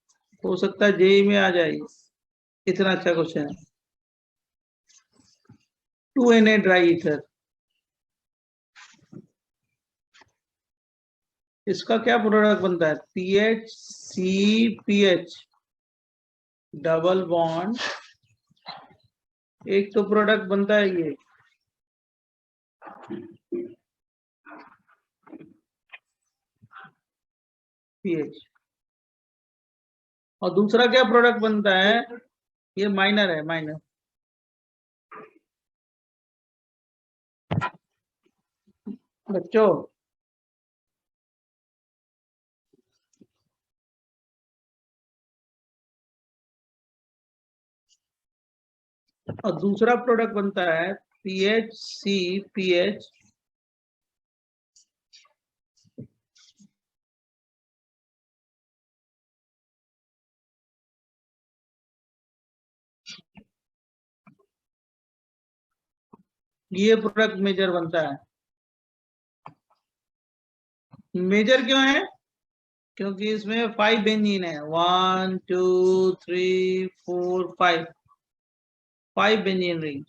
हो सकता है जेई में आ जाए, इतना अच्छा क्वेश्चन है। 2Na ड्राई ईथर, इसका क्या प्रोडक्ट बनता है, PHCPH डबल बॉन्ड, एक तो प्रोडक्ट बनता है ये पीएच, और दूसरा क्या प्रोडक्ट बनता है, ये माइनर है, माइनर। बच्चों और दूसरा प्रोडक्ट बनता है PHCPH ये प्रोडक्ट मेजर बनता है। मेजर क्यों है, क्योंकि इसमें 5 बेंजीन है, 1 2 3 4 5 बेंजीन रिंग,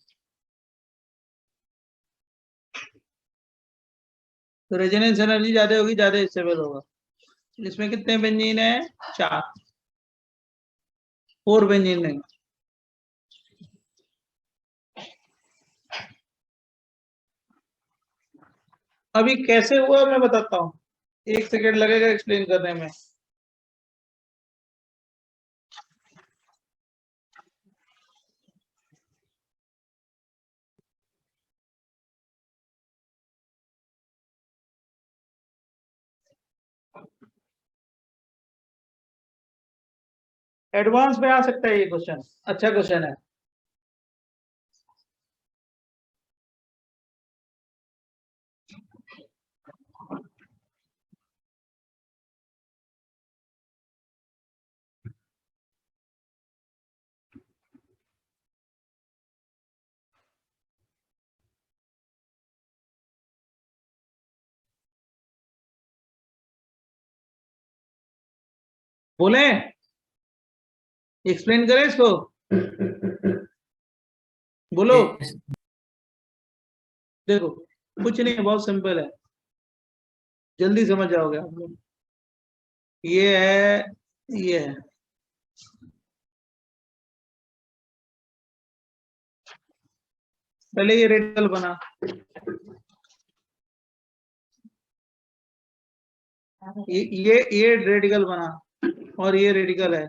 तो रेजोनेंस एनर्जी ज्यादा होगी, ज्यादा स्टेबल होगा। इसमें कितने बेंजीन है, 4 बेंजीन रिंग। अभी कैसे हुआ मैं बताता हूँ, 1 सेकेंड लगेगा एक्सप्लेन करने में। एडवांस में आ सकता है ये क्वेश्चन, अच्छा क्वेश्चन है। बोले, एक्सप्लेन करें इसको, बोलो। देखो कुछ नहीं है, बहुत सिंपल है, जल्दी समझ जाओगे आप लोग। ये है, ये है, पहले ये रेडिकल बना, ये रेडिकल बना और ये रेडिकल है,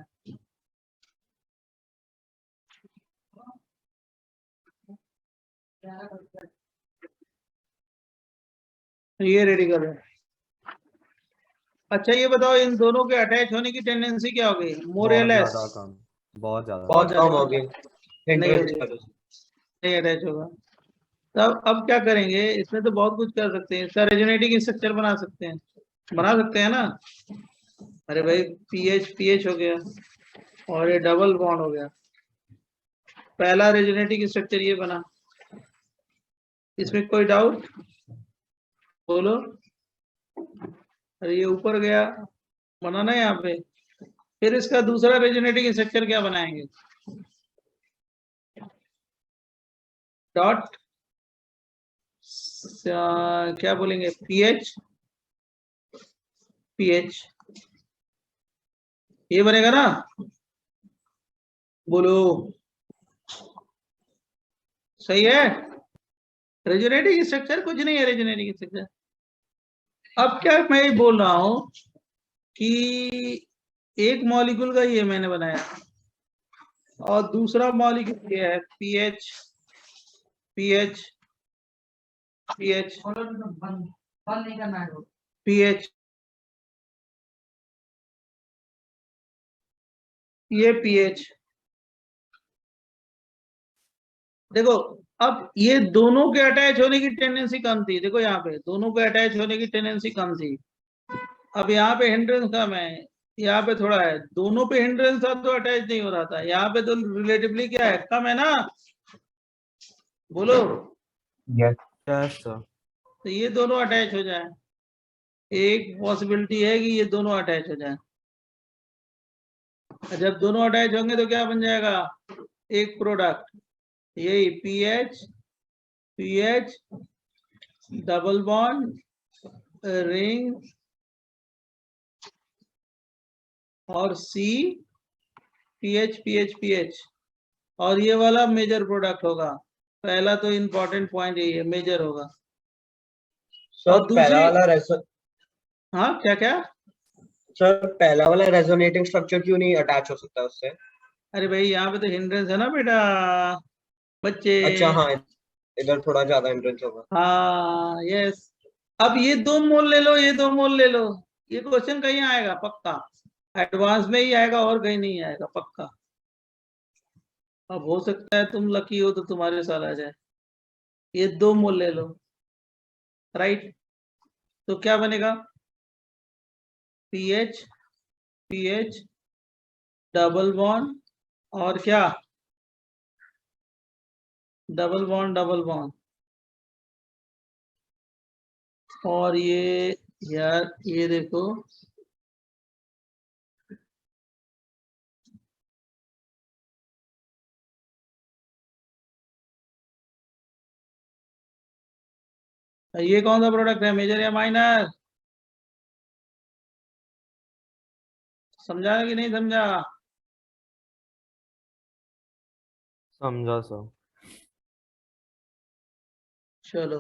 ये रेडिकल है। अच्छा ये बताओ, इन दोनों के अटैच होने की टेंडेंसी क्या हो गई, मोर या बहुत लेस? ज्यादा कम, बहुत ज्यादा। बहुत कम हो गई नहीं hindrance होगी, की वजह से। नहीं अटैच होगा। तब अब क्या करेंगे, इसमें तो बहुत कुछ कर सकते हैं, इसका रेजोनेटिंग स्ट्रक्चर बना सकते हैं, बना सकते हैं ना। अरे भाई पीएच पीएच हो गया और ये डबल बॉन्ड हो गया, पहला रेजोनेटिंग स्ट्रक्चर ये बना, इसमें कोई डाउट बोलो। अरे ये ऊपर गया, बना ना यहाँ पे, फिर इसका दूसरा रेजोनेटिंग स्ट्रक्चर क्या बनाएंगे, डॉट क्या बोलेंगे, पीएच पीएच, ये बनेगा ना, बोलो सही है। रेजोनेटिंग स्ट्रक्चर कुछ नहीं है, रेजोनेटिंग स्ट्रक्चर। अब क्या मैं ये बोल रहा हूं कि एक मॉलिक्यूल का ये मैंने बनाया और दूसरा मॉलिक्यूल ये है पीएच पीएच पीएच पीएच, ये पीएच। देखो अब ये दोनों के अटैच होने की टेंडेंसी कम थी, देखो यहाँ पे दोनों के अटैच होने की टेंडेंसी कम थी, अब यहाँ पे हिंड्रेंस कम है, यहाँ पे थोड़ा है, दोनों पे हिंड्रेंस था तो अटैच नहीं हो रहा था, यहाँ पे तो रिलेटिवली क्या है, कम है ना, बोलो। Yes. Yes sir. तो ये दोनों अटैच हो जाए, एक पॉसिबिलिटी है कि ये दोनों अटैच हो जाए। जब दोनों अटैच होंगे तो क्या बन जाएगा, एक प्रोडक्ट, यही pH pH double bond ring और सी पीएच पीएच पीएच, और ये वाला मेजर प्रोडक्ट होगा, पहला तो इंपॉर्टेंट पॉइंट यही है, मेजर होगा। सर और पहला दूसरी, वाला हाँ क्या क्या, सर पहला वाला रेजोनेटिंग स्ट्रक्चर क्यों नहीं अटैच हो सकता उससे? अरे भाई यहाँ पे तो हिंड्रेंस है ना बेटा, बच्चे। अच्छा हाँ, इधर थोड़ा ज्यादा हिंड्रेंस होगा। हाँ यस। अब ये 2 मोल ले लो, ये 2 मोल ले लो, ये क्वेश्चन कहीं आएगा पक्का, एडवांस में ही आएगा और कहीं नहीं आएगा पक्का। अब हो सकता है तुम लकी हो तो तुम्हारे साथ आ जाए, ये 2 मोल ले लो, राइट, तो क्या बनेगा, पीएच पीएच डबल बॉन्ड और क्या, डबल बॉन्ड, और ये यार ये देखो, ये कौन सा प्रोडक्ट है, मेजर या माइनर, समझा कि नहीं समझा, समझा सर। चलो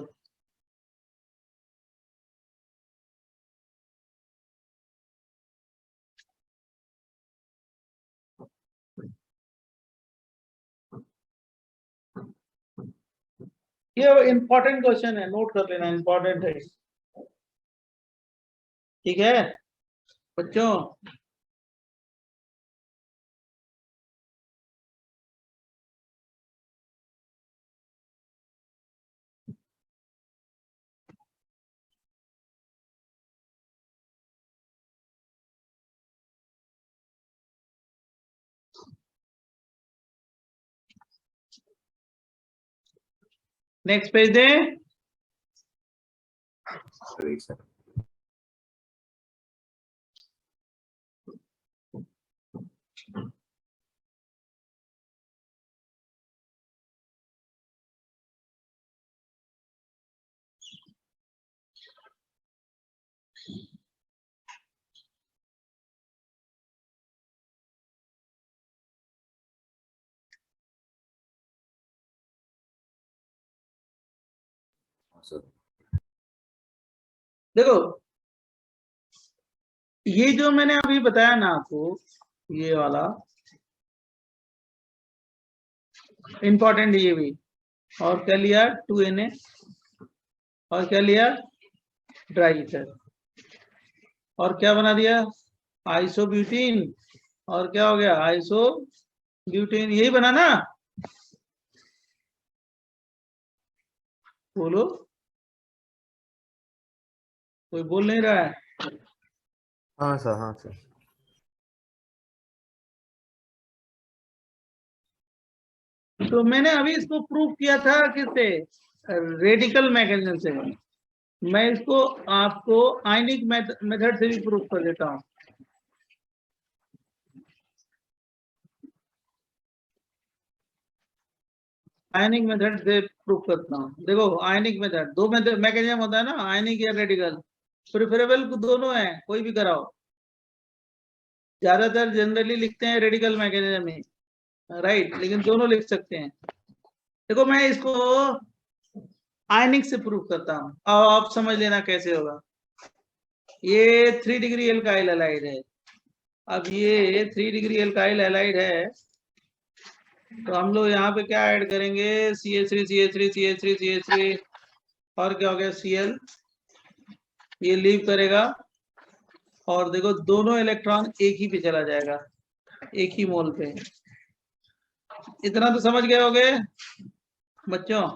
ये इंपॉर्टेंट क्वेश्चन है, नोट कर लेना, इंपॉर्टेंट है, ठीक है बच्चों। नेक्स्ट पेज दे, Sorry, sir. sir. देखो ये जो मैंने अभी बताया ना आपको, ये वाला इंपॉर्टेंट, ये भी, और क्या लिया 2Na, और क्या लिया ड्राई ईथर, और क्या बना दिया आइसोब्यूटीन, और क्या हो गया आइसोब्यूटीन, यही बना ना, बोलो, कोई बोल नहीं रहा है। हाँ सर, हाँ सर। तो मैंने अभी इसको प्रूव किया था किससे, रेडिकल मैकेनिज्म से। मैं इसको आपको आयनिक मेथड से भी प्रूव कर देता हूँ। आयनिक मेथड से प्रूव करता हूँ। देखो आयनिक मेथड, दो मेथड मैकेनिज्म होता है ना, आयनिक या रेडिकल, प्रेफरेबल दोनों है, कोई भी कराओ। ज्यादातर जनरली लिखते हैं रेडिकल मैकेनिज्म ही, राइट, लेकिन दोनों लिख सकते हैं। देखो मैं इसको आयनिक से प्रूव करता हूँ, अब आप समझ लेना कैसे होगा। ये 3 डिग्री एल्काइल हैलाइड है। अब ये 3 डिग्री एल्काइल हैलाइड है, तो हम लोग यहाँ पे क्या ऐड करेंगे, CH3 CH3 CH3 CH3, और क्या हो गया Cl, ये लीव करेगा, और देखो दोनों इलेक्ट्रॉन एक ही पे चला जाएगा, एक ही मोल पे। इतना तो समझ गए होगे बच्चों,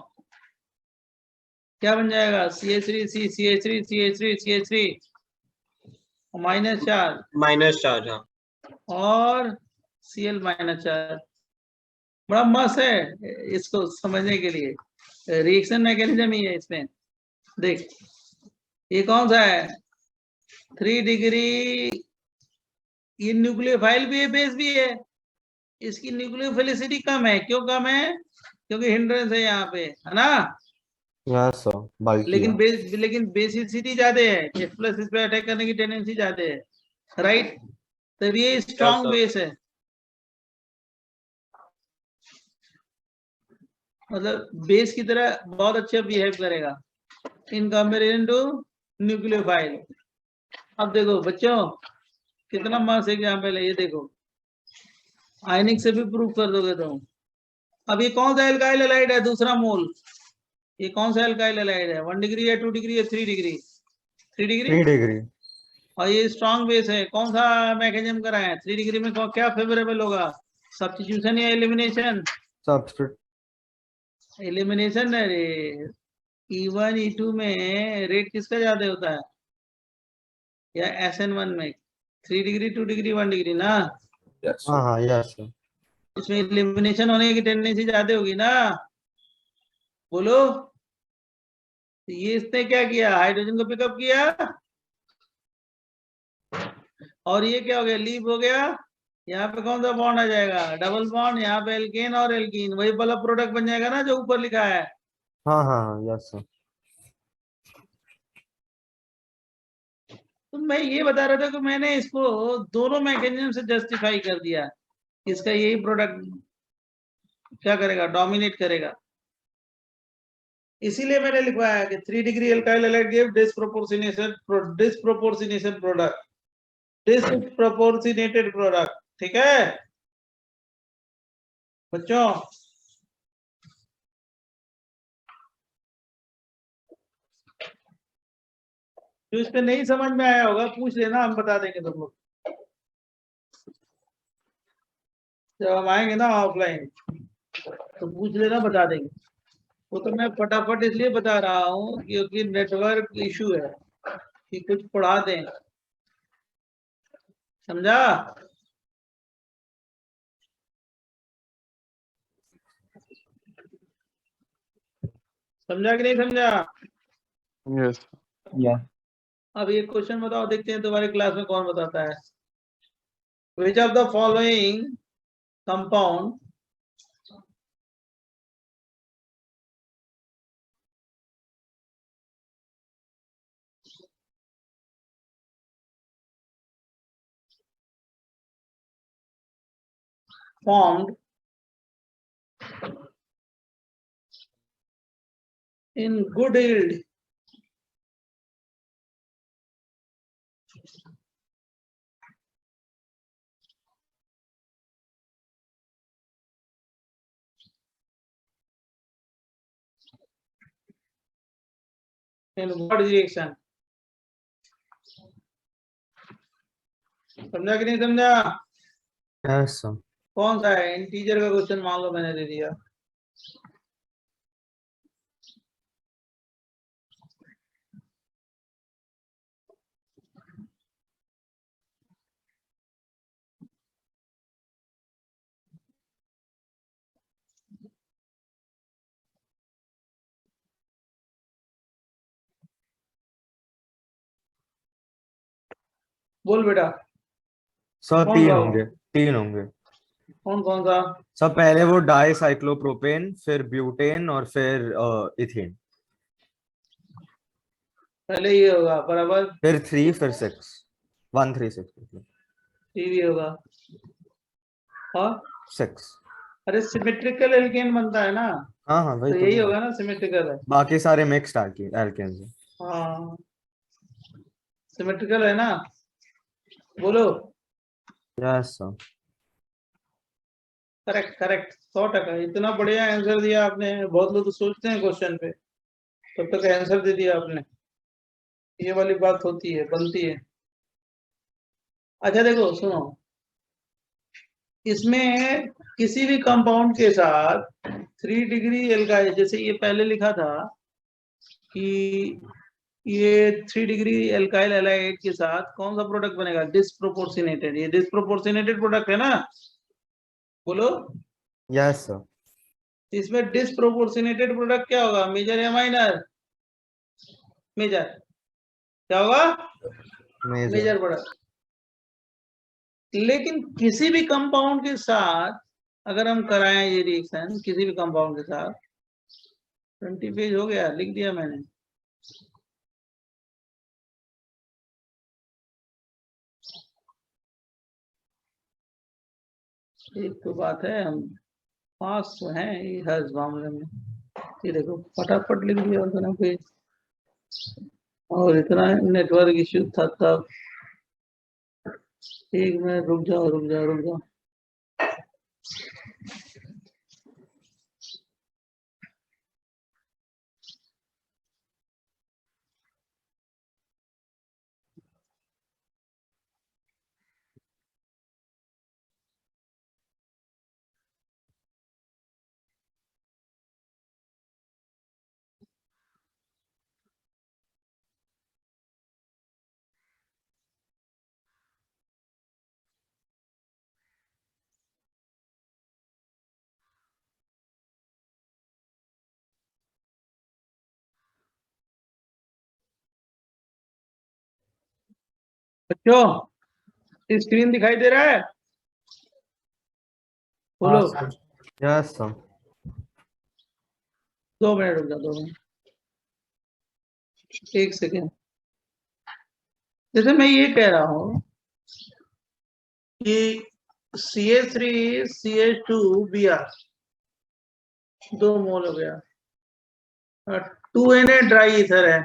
क्या बन जाएगा CH3 CH3 CH3 CH3 -charge, -charge, हाँ। और Cl -चार्ज। बड़ा मस्त है इसको समझने के लिए, रिएक्शन मैकेनिज्म ही है इसमें। देख ये कौन सा है 3 डिग्री, ये न्यूक्लियोफाइल भी है, बेस भी है। इसकी न्यूक्लियोफिलिसिटी कम है, क्यों कम है, क्योंकि हिंड्रेंस है यहाँ पे, है ना। यस सर, बल्कि लेकिन बेसिसिटी ज्यादा है, H+ इस पे अटैक करने की टेंडेंसी ज्यादा है, राइट। तब ये स्ट्रॉन्ग sir. बेस है, मतलब बेस की तरह बहुत अच्छा बिहेव करेगा इन कंपेरिजन टू न्यूक्लियोफाइल। अब देखो बच्चों कितना मस्त एग्जाम्पल है, ये देखो आयनिक से भी प्रूव कर दोगे तुम। अब ये कौन सा एल्काइल हैलाइड है, दूसरा मोल, ये कौन सा एल्काइल हैलाइड है, 1 डिग्री या 2 डिग्री या 3 डिग्री, 3 डिग्री, 3 डिग्री, और ये स्ट्रॉन्ग बेस है। कौन सा मैकेनिज्म करा है 3 डिग्री में, क्या फेवरेबल होगा, सब्स्टिट्यूशन या एलिमिनेशन, सब्स्टिट्यूट, एलिमिनेशन है रे। E1 E2 में रेट किसका ज्यादा होता है, या SN1 में 3 डिग्री 2 डिग्री 1 डिग्री ना, Yes. हाँ हाँ, यस सर। इसमें एलिमिनेशन होने की टेंडेंसी ज्यादा होगी ना, बोलो। तो ये इसने क्या किया, हाइड्रोजन को पिकअप किया, और ये क्या हो गया, लीव हो गया। यहाँ पे कौन सा बॉन्ड आ जाएगा, डबल बॉन्ड, यहाँ पे एल्केन और एल्कीन, वही वाला प्रोडक्ट बन जाएगा ना जो ऊपर लिखा है। हाँ हाँ हाँ, यस सर। तो मैं ये बता रहा था कि मैंने इसको दोनों मैकेनिज्म से जस्टिफाई कर दिया, इसका यही प्रोडक्ट क्या करेगा, डोमिनेट करेगा। इसीलिए मैंने लिखवाया कि 3 degree alkyl halide give disproportionated product, disproportionated product, ठीक है बच्चों। जो इस पे नहीं समझ में आया होगा पूछ लेना, हम बता देंगे तुम लोग जब हम आएंगे ना ऑफलाइन, तो पूछ लेना, बता देंगे। वो तो मैं फटाफट इसलिए बता रहा हूँ क्योंकि नेटवर्क इशू है कि कुछ पढ़ा दें, समझा। समझा कि नहीं समझा। Yes. Yeah. अब ये क्वेश्चन बताओ, देखते हैं तुम्हारे क्लास में कौन बताता है। Which of the following compound formed in good yield in what reaction? समझा कि नहीं समझा? Yes sir. कौन सा है? इंटीजर का क्वेश्चन मान लो मैंने दे दिया। बोल बेटा, सर कौन तीन सा होंगे, तीन होंगे कौन कौन सा? सर। पहले वो डाइसाइक्लोप्रोपेन, फिर ब्यूटेन और फिर इथेन। पहले ये होगा बराबर, फिर 3 फिर 6, 136 टीवी होगा और 6। अरे सिमेट्रिकल एल्केन बनता है ना, हाँ हाँ वही तो तो यही बोला। होगा ना, सिमेट्रिकल है। बाकी सारे मिक्स्ड एल्केन्स हैं। हाँ सिमेट्रिकल है ना, बोलो। Yes sir. Correct correct, 100%। इतना बढ़िया आंसर दिया आपने। बहुत लोग तो सोचते हैं क्वेश्चन पे, तब तक आंसर दे दिया आपने। ये वाली बात होती है, बनती है। अच्छा देखो सुनो, इसमें किसी भी कंपाउंड के साथ 3 डिग्री एल्काइल, जैसे ये पहले लिखा था कि ये 3 डिग्री एल्काइल हैलाइड के साथ कौन सा प्रोडक्ट बनेगा? डिस्प्रोपोर्शनेटेड। ये डिस्प्रोपोर्शनेटेड प्रोडक्ट है ना, बोलो। Yes sir. इसमें डिस्प्रोपोर्शनेटेड प्रोडक्ट क्या होगा? मेजर या माइनर? मेजर। क्या होगा? Major product. लेकिन किसी भी कंपाउंड के साथ अगर हम कराएं ये रिएक्शन, किसी भी कंपाउंड के साथ, 20 पेज हो गया, लिख दिया मैंने। एक तो बात है, हम पास तो हैं हर मामले में। ये देखो फटाफट लिख दिया उतना पेज, और इतना नेटवर्क इश्यू था तब। एक मिनट रुक जाओ रुक जाओ रुक जाओ। बच्चों स्क्रीन दिखाई दे रहा है? बोलो। Yes sir. 2 मिनट रुक जाओ, 2 मिनट, 1 सेकेंड। जैसे मैं ये कह रहा हूं कि CH3CH2Br 2 मोल हो गया, 2Na ड्राई ईथर है,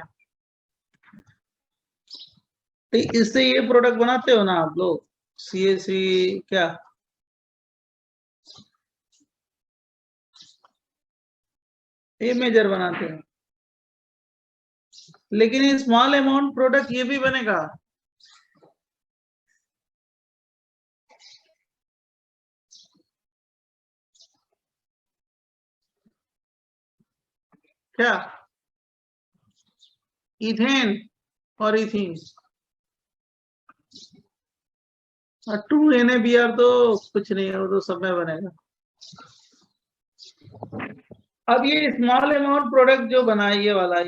तो इससे ये प्रोडक्ट बनाते हो ना आप लोग, CH3 क्या, ये मेजर बनाते हैं। लेकिन स्मॉल अमाउंट प्रोडक्ट ये भी बनेगा। क्या? इथेन और इथीन, और 2NaBr तो कुछ नहीं है, वो तो सब में बनेगा। अब ये स्मॉल अमाउंट प्रोडक्ट जो बना, ये वाला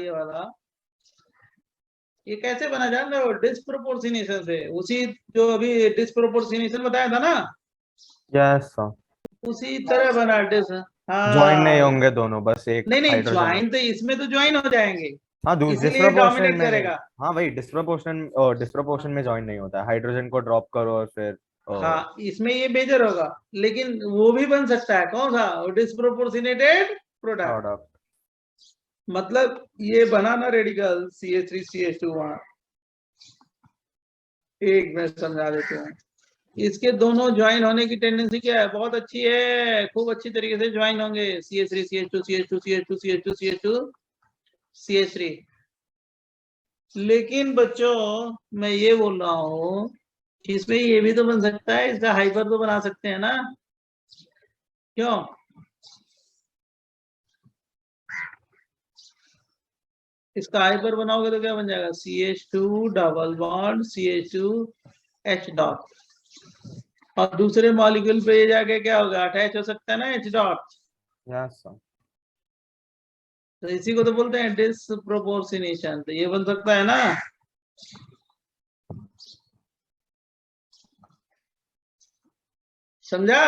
ये कैसे बना जान रहे हो? डिस्प्रोपोर्शनेशन से। उसी जो अभी डिस्प्रोपोर्शनेशन बताया था ना, यस सर। उसी तरह बना डिस। ज्वाइन नहीं हाँ। होंगे दोनों, बस एक नहीं नहीं, हाइड्रोजन। ज्वाइन तो इसमें तो ज्वाइन हो जाएंगे, हाँ इसीलिए डिस्प्रोपोर्शनेट डोमिनेट में नहीं। करेगा। हाँ भाई डिस्प्रोपोर्शन में ज्वाइन नहीं होता है, हाइड्रोजन को ड्रॉप करो और फिर हाँ, इसमें ये मेजर होगा, लेकिन वो भी बन सकता है। कौन सा? डिस्प्रोपोर्शनेटेड प्रोडक्ट। प्रोडक्ट। मतलब ये बनाना रेडिकल CH3CH2 वहां। एक मैं समझा देता हूँ। इसके दोनों ज्वाइन होने की टेंडेंसी क्या है? बहुत अच्छी है, खूब अच्छी तरीके से ज्वाइन होंगे। CH3CH2CH2CH2CH2CH3। लेकिन बच्चों, मैं ये बोल रहा हूँ, इसमें ये भी तो बन सकता है, इसका हाइपर तो बना सकते हैं ना? क्यों? इसका हाइपर बनाओगे तो क्या बन जाएगा? CH2 double bond CH2 H dot. और दूसरे मॉलिक्यूल पे ये जाके क्या होगा? अटैच हो सकता है ना H डॉट। Yes sir. तो इसी को तो बोलते हैं डिसप्रोपोर्शनेशन। तो ये बन सकता है ना? समझा?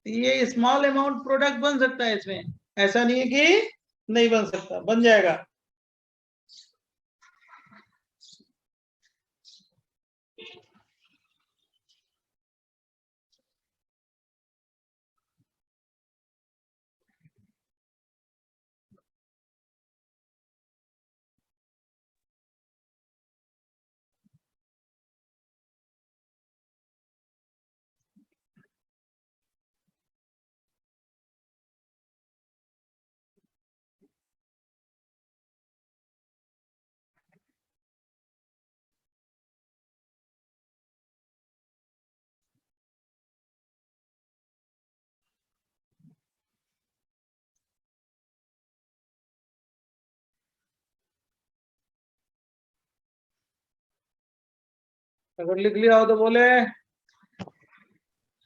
ये स्मॉल अमाउंट प्रोडक्ट बन सकता है इसमें, ऐसा नहीं है कि नहीं बन सकता, बन जाएगा। अगर लिख लिया हो तो बोले।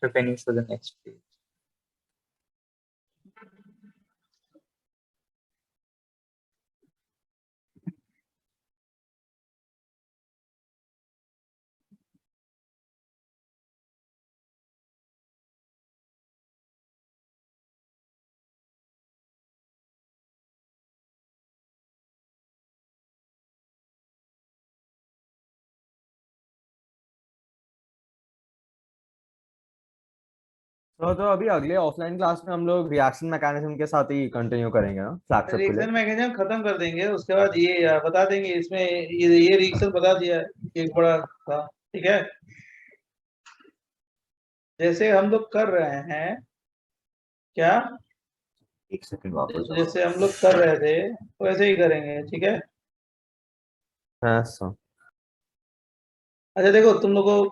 So can you show the next page? तो अभी अगले ऑफलाइन क्लास में हम लोग रिएक्शन मैकेनिज्म के साथ ही कंटिन्यू करेंगे ना फ्लैगशिप के रिएक्शन लिए। मैकेनिज्म खत्म कर देंगे, उसके बाद ये बता देंगे इसमें। ये रिएक्शन बता दिया है, एक बड़ा था। ठीक है, जैसे हम लोग कर रहे हैं क्या, एक सेकंड वापस आओ। जैसे हम लोग कर रहे थे वैसे ही करेंगे। ठीक है। Yes sir. अच्छा देखो, तुम लोग को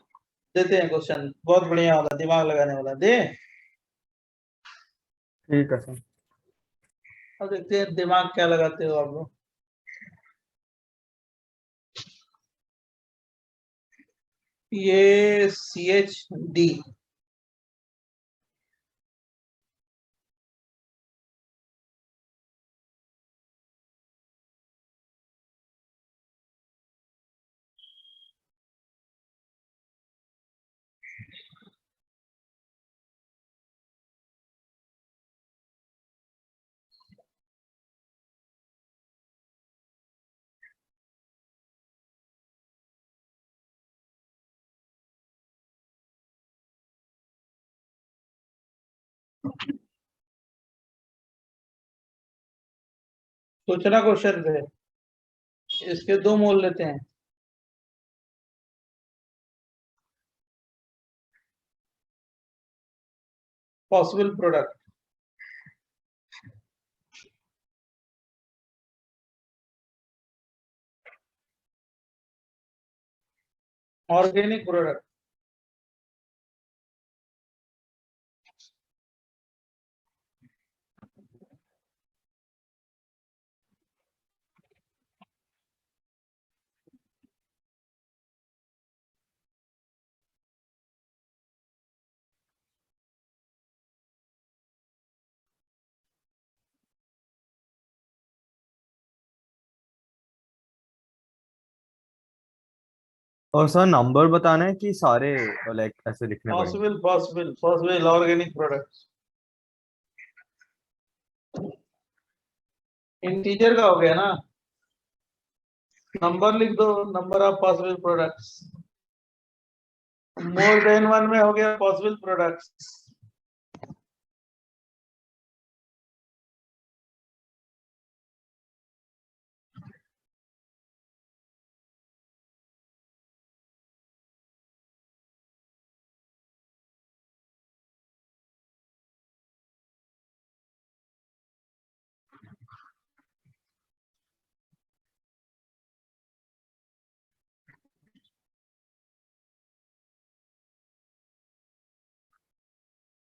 देते हैं क्वेश्चन, बहुत बढ़िया वाला, दिमाग लगाने वाला दे। ठीक है सर। अब देखते हैं दिमाग क्या लगाते हो आप लोग। ये CH_D सोचना क्वेश्चन पे। इसके दो मोल लेते हैं। पॉसिबल प्रोडक्ट, ऑर्गेनिक प्रोडक्ट, और सर नंबर बताना है कि सारे लाइक ऐसे लिखने पड़ेंगे? पॉसिबल ऑर्गेनिक प्रोडक्ट्स इंटीजर का हो गया ना, नंबर लिख दो, number of possible products, more than one में हो गया पॉसिबल प्रोडक्ट्स।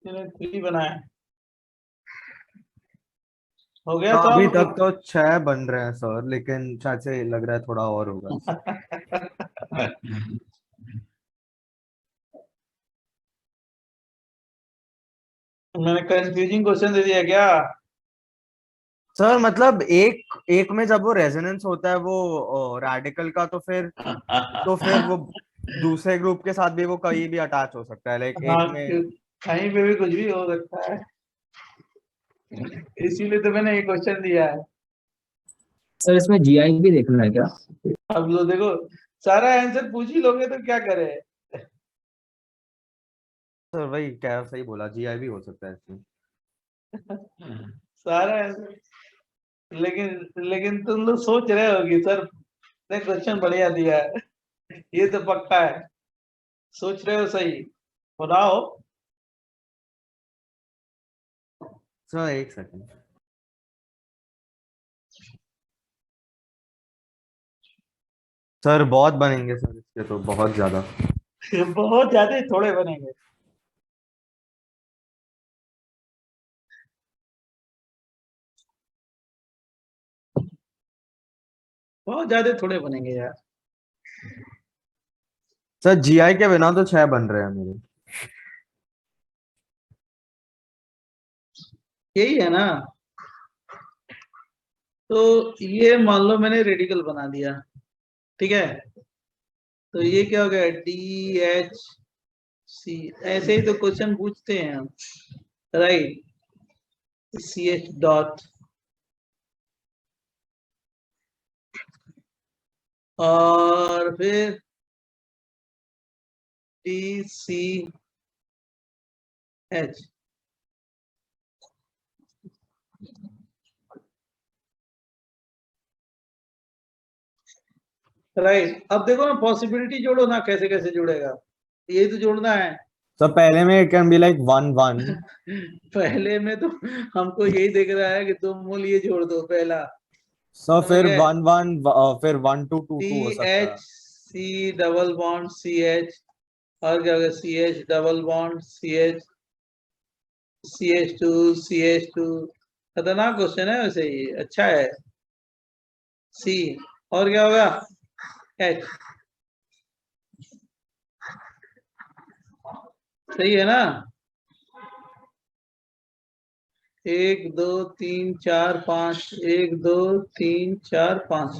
थ्री बनाए, हो गया तो अभी सब। तक तो 6 बन रहे हैं सर, लेकिन शायद से लग रहा है थोड़ा और होगा। मैंने कंफ्यूजिंग क्वेश्चन दे दिया क्या? सर मतलब एक एक में जब वो रेजोनेंस होता है वो रेडिकल का, तो फिर वो दूसरे ग्रुप के साथ भी वो कहीं भी अटैच हो सकता है, लाइक हाँ, एक में। कहीं पे भी कुछ भी हो सकता है, इसीलिए तो मैंने ये क्वेश्चन दिया है। सर इसमें जीआई भी देखना है क्या? अब लो देखो, सारा आंसर पूछ ही लोगे तो क्या करे। सर वही क्या सही बोला, जीआई भी हो सकता है इसमें। सारा आंसर, लेकिन तुम लोग सोच रहे हो कि सर ने क्वेश्चन बढ़िया दिया है, ये तो पक्का है, सोच रहे हो सही, बताओ। सर एक सेकंड। सर बहुत बनेंगे सर इसके तो, बहुत ज्यादा। बहुत ज्यादा ही थोड़े बनेंगे। बहुत ज्यादा थोड़े बनेंगे यार। सर जीआई के बिना तो 6 बन रहे हैं मेरे। यही है ना, तो ये मान लो मैंने रेडिकल बना दिया, ठीक है, तो ये क्या हो गया, डी एच सी, ऐसे ही तो क्वेश्चन पूछते हैं हम, राइट, सी एच डॉट, और फिर डी सी एच, राइट। अब देखो ना, पॉसिबिलिटी जोड़ो ना, कैसे कैसे जुड़ेगा, यही तो जोड़ना है। सर पहले में इट कैन बी लाइक 1 1। पहले में तो हमको यही दिख रहा है कि तुम मूल ये जोड़ दो पहला, सर समझ फिर गए, 1 1, फिर 1 2 2 टी 2 हो सकता एच है। C double bond C H, और क्या होगा, C H double bond C H, C H two, C H two. खतरनाक क्वेश्चन है वैसे, ये अच्छा है। सी, और क्या होगा, एच, सही है ना, 1 2 3 4 5, 1 2 3 4 5,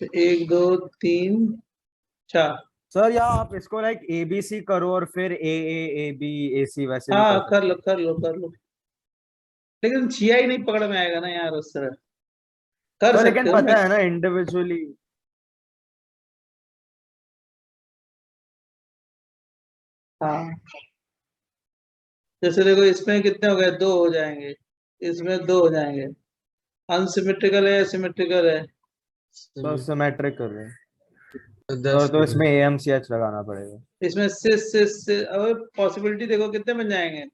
1 2 3 4। सर या आप इसको लाइक ए बी सी करो और फिर ए बी ए सी वैसे भी हाँ, कर कर सकते लो हो। कर लो कर लो, लेकिन जीआई नहीं पकड़ में आएगा ना यार उस तरह, कर सर सकते लेकिन हो मैं। पता है ना इंडिविजुअली। हाँ, जैसे देखो इसमें कितने हो गए, 2 हो जाएंगे, इसमें 2 हो जाएंगे, अनसिमेट्रिकल है, सिमेट्रिकल है, सर सिमेट्रिक कर रहे हैं। सर 10 तो इसमें ए एम सी एच लगाना पड़ेगा। इसमें सिस, अब पॉसिबिलिटी देखो कितने बन जाएंगे,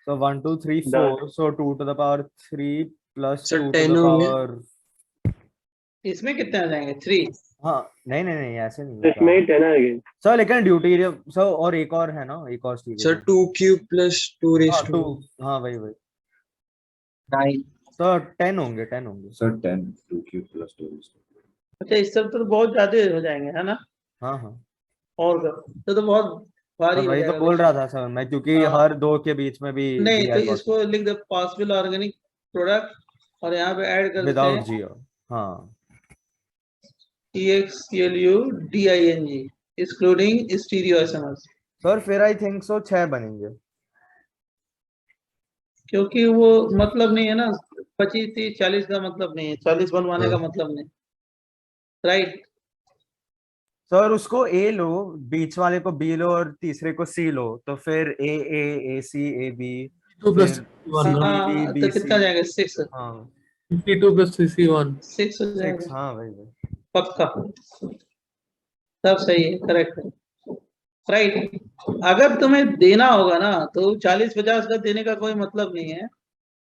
so 1 2 3 4, so 2 to the power 3 plus sir 2 to 10 the होंगे। पावर। इसमें कितने आ जाएंगे, 3। हाँ नहीं नहीं नहीं ऐसे नहीं होगा सर, लेकिन ड्यूटेरियम सर, और एक और है ना, एक और सर स्टीरियम। 2 क्यूब प्लस 2 हाँ रेस 2, टू। हाँ वही वही। 9 सर 10 होंगे, 10 होंगे। Sir 10 2 cube plus 2। अच्छा, इस सब तो बहुत ज्यादा हो जाएंगे, है ना, हाँ हाँ और तो बहुत सर भारी हो वही तो जाएगा बोल रहा क्वेश्चन। था सर मैं, क्योंकि हाँ, हर दो के बीच में भी नहीं तो जीआई इसको लिख दो पॉसिबल ऑर्गेनिक प्रोडक्ट, और यहाँ पे ऐड कर देते विदाउट हैं जीओ। हाँ EXCLUDING excluding stereo SMS, sir फिर आई थिंक सो 6 बनेंगे। क्योंकि वो मतलब नहीं है ना, 25 30 40 का मतलब नहीं है, 40 बनवाने का मतलब नहीं, राइट। सर उसको ए लो, बीच वाले को बी लो और तीसरे को सी लो, तो फिर ए सी ए बी, 2 plus फिर one, no? बी हाँ बी तो कितना सी। जाएगा? 6 हाँ 52 plus CC1. 6 हो 6, जाएगा हाँ वही। पक्का। सब सही है, करेक्ट है, राइट। अगर तुम्हें देना होगा ना तो 40-50 का देने का कोई मतलब नहीं है,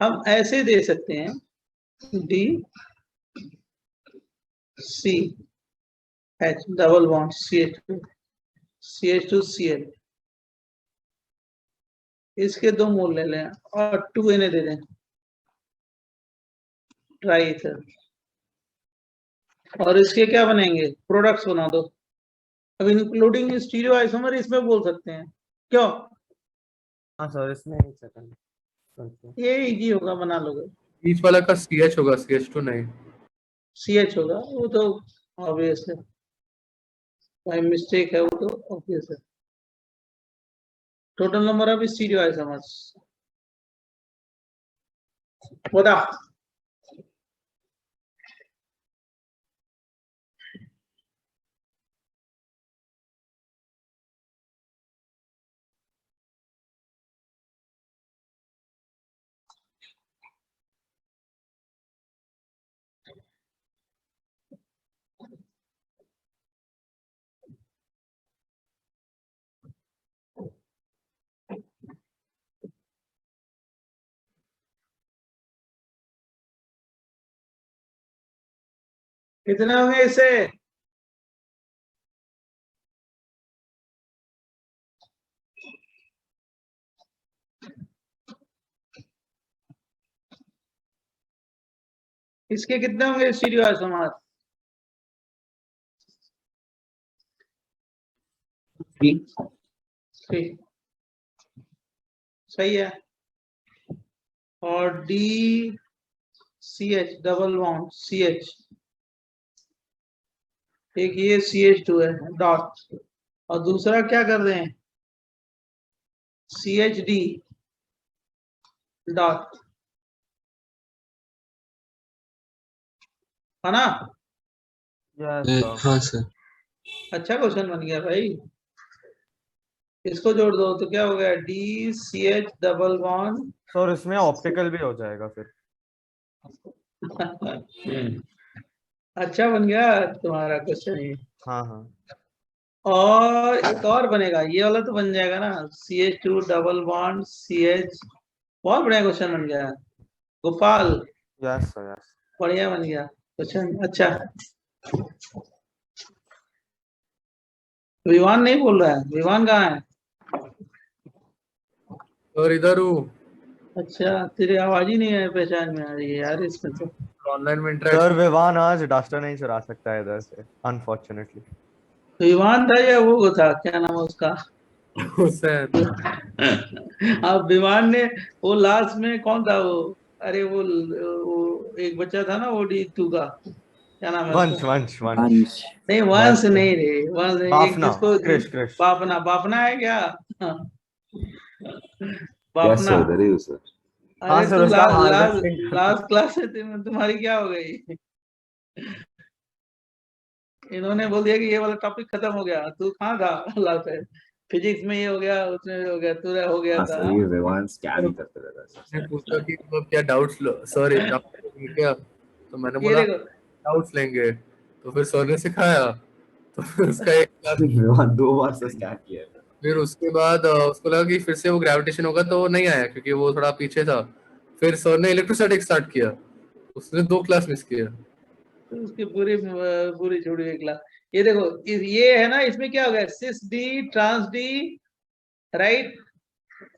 हम ऐसे दे सकते हैं D C H double bond CH2 Cl, इसके 2 मोल ले लें और 2 इन्हें दे दें, ट्राई इथर, और इसके क्या बनेंगे? प्रोडक्ट्स बना दो। अब इंक्लूडिंग स्टीरियो आइसोमर इसमें बोल सकते हैं, क्यों? हाँ सर इसमें एक सेकंड, ये इजी होगा, बना लोगे। बीच वाला का CH होगा, CH2 नहीं। CH होगा, वो तो ऑब्वियस है, बाय मिस्टेक है, वो तो ऑब्वियस है। Total number of stereo isomers बता। कितने होंगे इससे? इसके कितने होंगे स्टीरियो आइसोमर? 3 सही है। और D CH double bond CH, एक ये CH2 है डॉट, और दूसरा क्या कर रहे हैं? CHD डॉट, है ना? हाँ सर। अच्छा क्वेश्चन बन गया भाई। इसको जोड़ दो तो क्या हो गया? DCH double bond. सर इसमें ऑप्टिकल भी हो जाएगा फिर। अच्छा बन गया तुम्हारा क्वेश्चन। हाँ हाँ और एक और बनेगा, ये वाला तो बन जाएगा ना, CH2 डबल बॉन्ड CH। बहुत बढ़िया क्वेश्चन बन गया गोपाल, यस सर यस। बढ़िया बन गया क्वेश्चन। अच्छा, विवान नहीं बोल रहा है, विवान कहाँ है? और इधर हूँ। अच्छा, तेरी आवाज ही नहीं है, पहचान में आ रही है यार इसमें तो। ऑनलाइन में सर इंटरेक्शन। विवान आज डस्टर नहीं चुरा सकता है इधर से अनफॉर्चुनेटली। विवान था या वो था, क्या नाम है उसका? हुसैन। अब विमान ने वो लास्ट में कौन था वो? अरे वो एक बच्चा था ना, वो D2 का, क्या नाम है वंश उसका? वंश वंश नहीं वंश नहीं रे, वंश नहीं, एक बाफना जिसको क्रिश बापना, बापना है क्या? Yes, Bapna. sir. There is, sir. हाँ अरे सर तू उसका हार्वेस्टिंग लास्ट क्लास से तुम्हारी क्या हो गई? इन्होंने बोल दिया कि ये वाला टॉपिक खत्म हो गया, तू कहाँ था लास्ट में? फिजिक्स में ये हो गया, उसमें ये हो गया, तू हो गया हाँ था। सर, ये विवान स्कैम ही करते रहता है ने सर। पूछा कि मतलब क्या डाउट्स सर एग्जाम लेंगे क्या, तो मैंने ये बोला देखो, डाउट्स लेंगे, तो फिर सर ने सिखाया, तो फिर उसका एक क्लास, विवान 2 बार से स्कैम किया है। फिर उसके बाद उसको लगा कि फिर से वो ग्रेविटेशन होगा, तो वो नहीं आया क्योंकि वो थोड़ा पीछे था। फिर सर ने इलेक्ट्रोस्टैटिक स्टार्ट किया, उसने 2 क्लास मिस किया। तो उसकी पूरी छोड़ी हुई क्लास। ये देखो, ये है ना, इसमें क्या हो गया? सिस डी ट्रांस डी, राइट,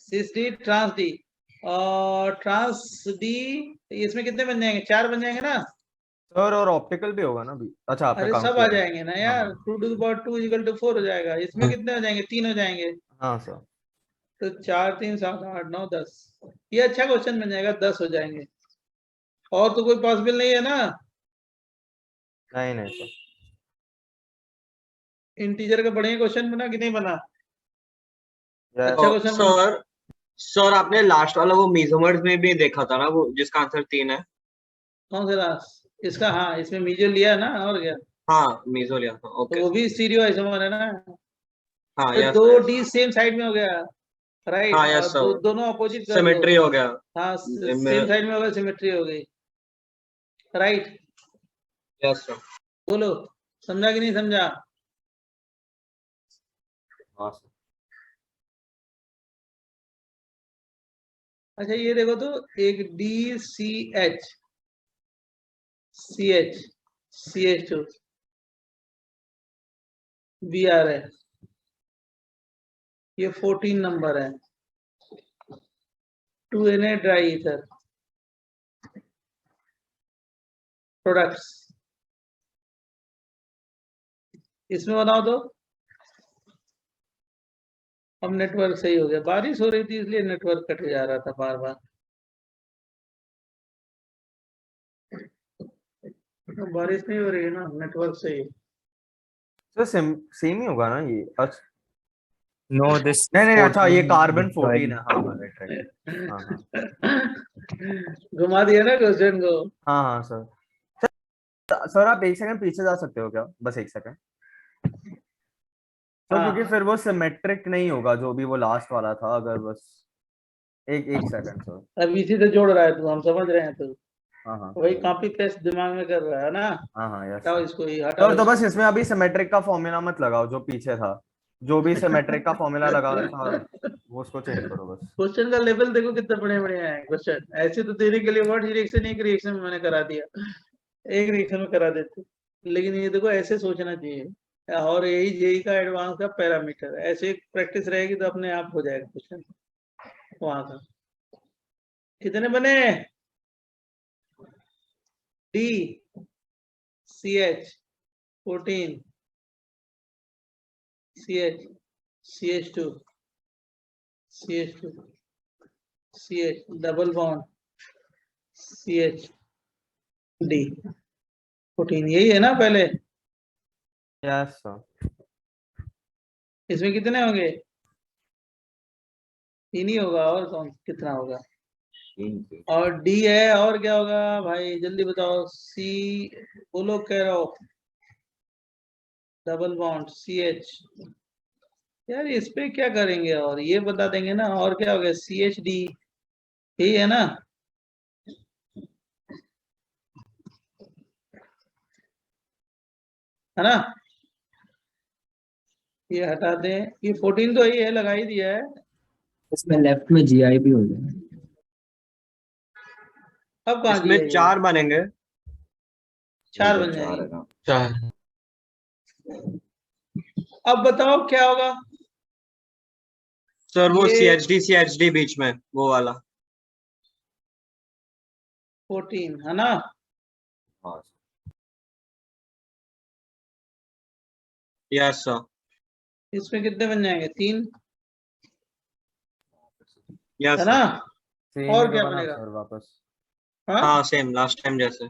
सिस डी ट्रांस डी, और ट्रांस डी, इसमें कितने बन जाएंगे? 4 बन जाएंगे ना? सर और ऑप्टिकल भी होगा ना भी। अच्छा आपने अरे काउंट सब आ किया जाएंगे ना है। यार, हाँ 2 to the power 2 equal to 4 हो जाएगा। इसमें कितने हो जाएंगे? 3 हो जाएंगे। हाँ सर। तो 4 3 7 8 9 10, ये अच्छा क्वेश्चन बन जाएगा, 10 हो जाएंगे। और तो कोई पॉसिबल नहीं है ना? नहीं नहीं सर। इंटीजर का बढ़िया क्वेश्चन बना कि नहीं बना? Yes. अच्छा क्वेश्चन बना। सर आपने लास्ट वाला वो मीजोमर्स में भी देखा था ना, वो जिसका आंसर 3 है। कौन सा लास्ट? इसका, हाँ इसमें मीजो लिया है ना, और क्या? हाँ मीजो लिया था, तो ओके। वो भी स्टीरियो आइसोमर है ना। हाँ तो यस दो डी सेम साइड में हो गया, राइट? हाँ यस सर, दोनों अपोजिट कर दो। सिमेट्री हो गया। हाँ सेम साइड में होगा, सिमेट्री हो गई, राइट? Yes sir. बोलो, समझा कि नहीं समझा? हाँ सर। अच्छा ये देखो तो, एक D C H two B R है, ये 14 नंबर है। 2Na ड्राई ईथर प्रोडक्ट्स, इसमें बनाओ तो। अब नेटवर्क सही हो गया, बारिश हो रही थी इसलिए नेटवर्क कट जा रहा था बार बार। बारिश नहीं हो रही है ना, नेटवर्क सही है। तो सेम ही होगा ना ये? अच्छा No, this नहीं, अच्छा ये 14 कार्बन is 14 है। right. हाँ राइट। घुमा दिया ना क्वेश्चन को। हाँ सर। सर आप एक सेकंड पीछे जा सकते हो क्या, बस एक सेकंड सर, हाँ। क्योंकि फिर वो सिमेट्रिक नहीं होगा जो भी वो लास्ट वाला था। अगर बस एक सेकंड सर। अब इसी से जोड़ रहा है तू, हम समझ रहे हैं तू। हाँ वही कॉपी पेस्ट दिमाग में कर रहा है ना। हाँ यस हटाओ सर। इसको, ये हटाओ तो इसको। बस इसमें अभी सिमेट्रिक का फॉर्मूला मत लगाओ जो पीछे था, जो भी सिमेट्रिक का फॉर्मूला लगा था वो उसको चेंज करो बस। क्वेश्चन का लेवल देखो कितना बढ़िया है क्वेश्चन। ऐसे तो तेरे के लिए वर्ड रिएक्शन एक रिएक्शन में मैंने करा दिया, एक रिएक्शन में करा देते, लेकिन ये देखो ऐसे सोचना चाहिए। और यही जेई का एडवांस का पैरामीटर, ऐसे एक प्रैक्टिस रहेगी तो अपने आप हो जाएगा क्वेश्चन वहां का। कितने बने? D C H 14 C H two C H double bond C H D 14, यही है ना पहले? Yes sir. इसमें कितने होंगे? 3 ही होगा, और कौन कितना होगा? और डी है, और क्या होगा भाई जल्दी बताओ? सी बोलो, कह रहा हो डबल बॉन्ड सी एच। यार इस पे क्या करेंगे, और ये बता देंगे ना। और क्या हो गया? सी एच डी, यही है ना? है ना? ये हटा दें, ये 14 तो यही है, लगा ही दिया है। इसमें लेफ्ट में GI भी हो जाएगा। अब कहाँ इसमें GI है? 4 बनेंगे। 4 बन जाएंगे। 4। अब बताओ क्या होगा? सर वो ये CHD बीच में वो वाला। 14 है ना? हाँ यस सर। इसमें कितने बन जाएंगे? 3 यस है ना? सेम और ही क्या तो बना बनेगा? सर वापस। हाँ सेम लास्ट टाइम जैसे।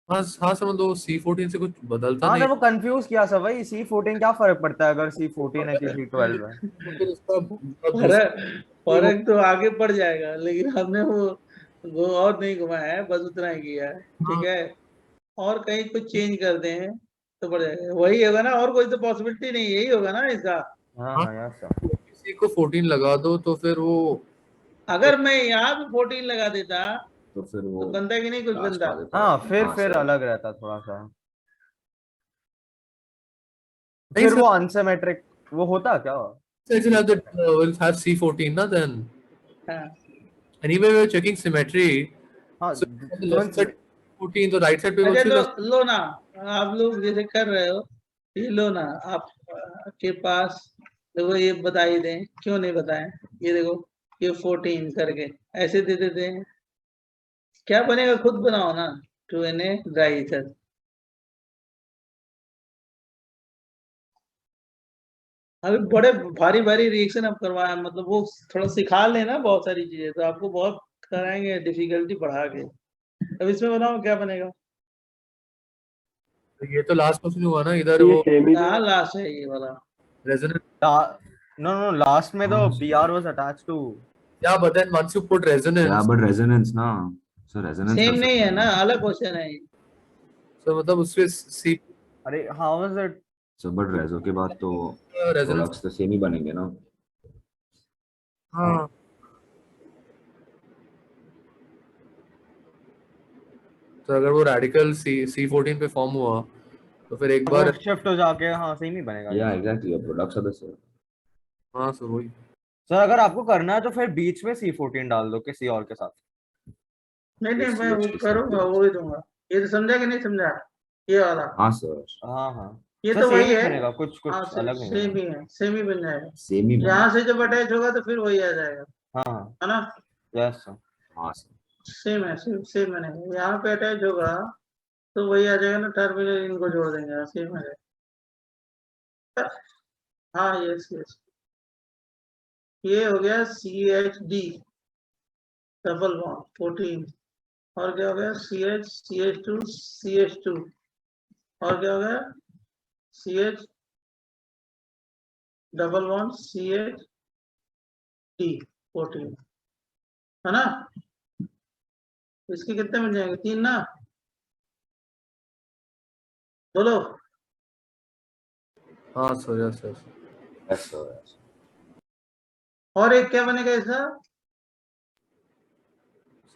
हाँ सर, मतलब C14 से कुछ बदलता हाँ नहीं सर वो कंफ्यूज किया सर भाई। C14 क्या फर्क पड़ता है अगर C14 है कि C12 है? तो फिर उसका फर्क तो आगे पड़ जाएगा, लेकिन हमने वो और नहीं घुमाया है, बस उतना ही किया है, ठीक है? और कहीं कुछ चेंज कर दें तो बढ़ जाएगा, वही होगा ना, और कोई तो पॉसिबिलिटी नहीं, यही होगा ना इसका। हाँ यस सर। किसी को 14 लगा दो तो फिर वो अगर मैं यहाँ पे 14 लगा देता तो फिर तो वो बनता कि नहीं कुछ लास्ट बनता? वाले हाँ हाँ फिर सर। अलग रहता थोड़ा सा। नहीं फिर सर, वो अनसिमेट्रिक वो होता क्या? actually we'll have C14 ना then. हाँ Anyway, we're checking symmetry. हाँ So on the left side 14, तो right side पे अच्छा also तो लो ना, आप लोग जैसे कर रहे हो, ये लो ना आप के पास। देखो ये बता ही दें, क्यों नहीं बताएं? ये देखो, ये 14 करके ऐसे दे देते हैं, क्या बनेगा खुद बनाओ ना। 2Na ड्राई ईथर, अभी बड़े भारी भारी रिएक्शन अब करवाया, मतलब वो थोड़ा सिखा लेना बहुत सारी चीजें, तो आपको बहुत कराएंगे डिफिकल्टी बढ़ा के। अब इसमें बनाओ क्या बनेगा? तो ये तो लास्ट क्वेश्चन हुआ ना इधर वो कहाँ लास्ट है ये वाला? रेजोनेंस No, last में तो BR was attached to. या but then once you put resonance Yeah, but resonance ना. So resonance सेम कर नहीं सकते है हैं. ना, अलग क्वेश्चन है ये। तो मतलब उसमें सी अरे how was it? So but रेजो के बाद तो रेजोनेंस प्रोडक्ट्स तो सेम ही बनेंगे ना. हाँ तो अगर वो रेडिकल C14 पे फॉर्म हुआ तो फिर एक बार शिफ्ट हो जाके हाँ सेम ही बनेगा। Yeah, exactly. Products are the same. हाँ सर वही सर अगर आपको करना है तो फिर बीच में C14 डाल दो किसी और के साथ। नहीं नहीं, Yes, मैं वो yes, करूंगा, yes. वो ही दूंगा। ये तो समझा कि नहीं समझा? ये वाला, हाँ सर. हाँ ये सर तो सेम वही ही है। बनेगा, कुछ हाँ अलग नहीं सेम बनेगा। ही है, सेम ही बन जाएगा। सेम ही यहाँ से जब अटैच होगा तो फिर वही आ जाएगा, हाँ है ना? Yes sir. हाँ सर. सेम है, सेम बनेगा। यहाँ पे अटैच होगा तो वही आ जाएगा ना, टर्मिनल इनको जोड़ देंगे, सेम है। हाँ यस यस, ये हो गया CHD डबल बॉन्ड 14, और क्या हो गया CH2 और क्या हो गया CH डबल बॉन्ड CHD 14, है ना? इसके कितने बन जाएंगे? 3 ना, बोलो। हाँ sir yes yes Yes, sir. Yes. और एक क्या बनेगा इसका?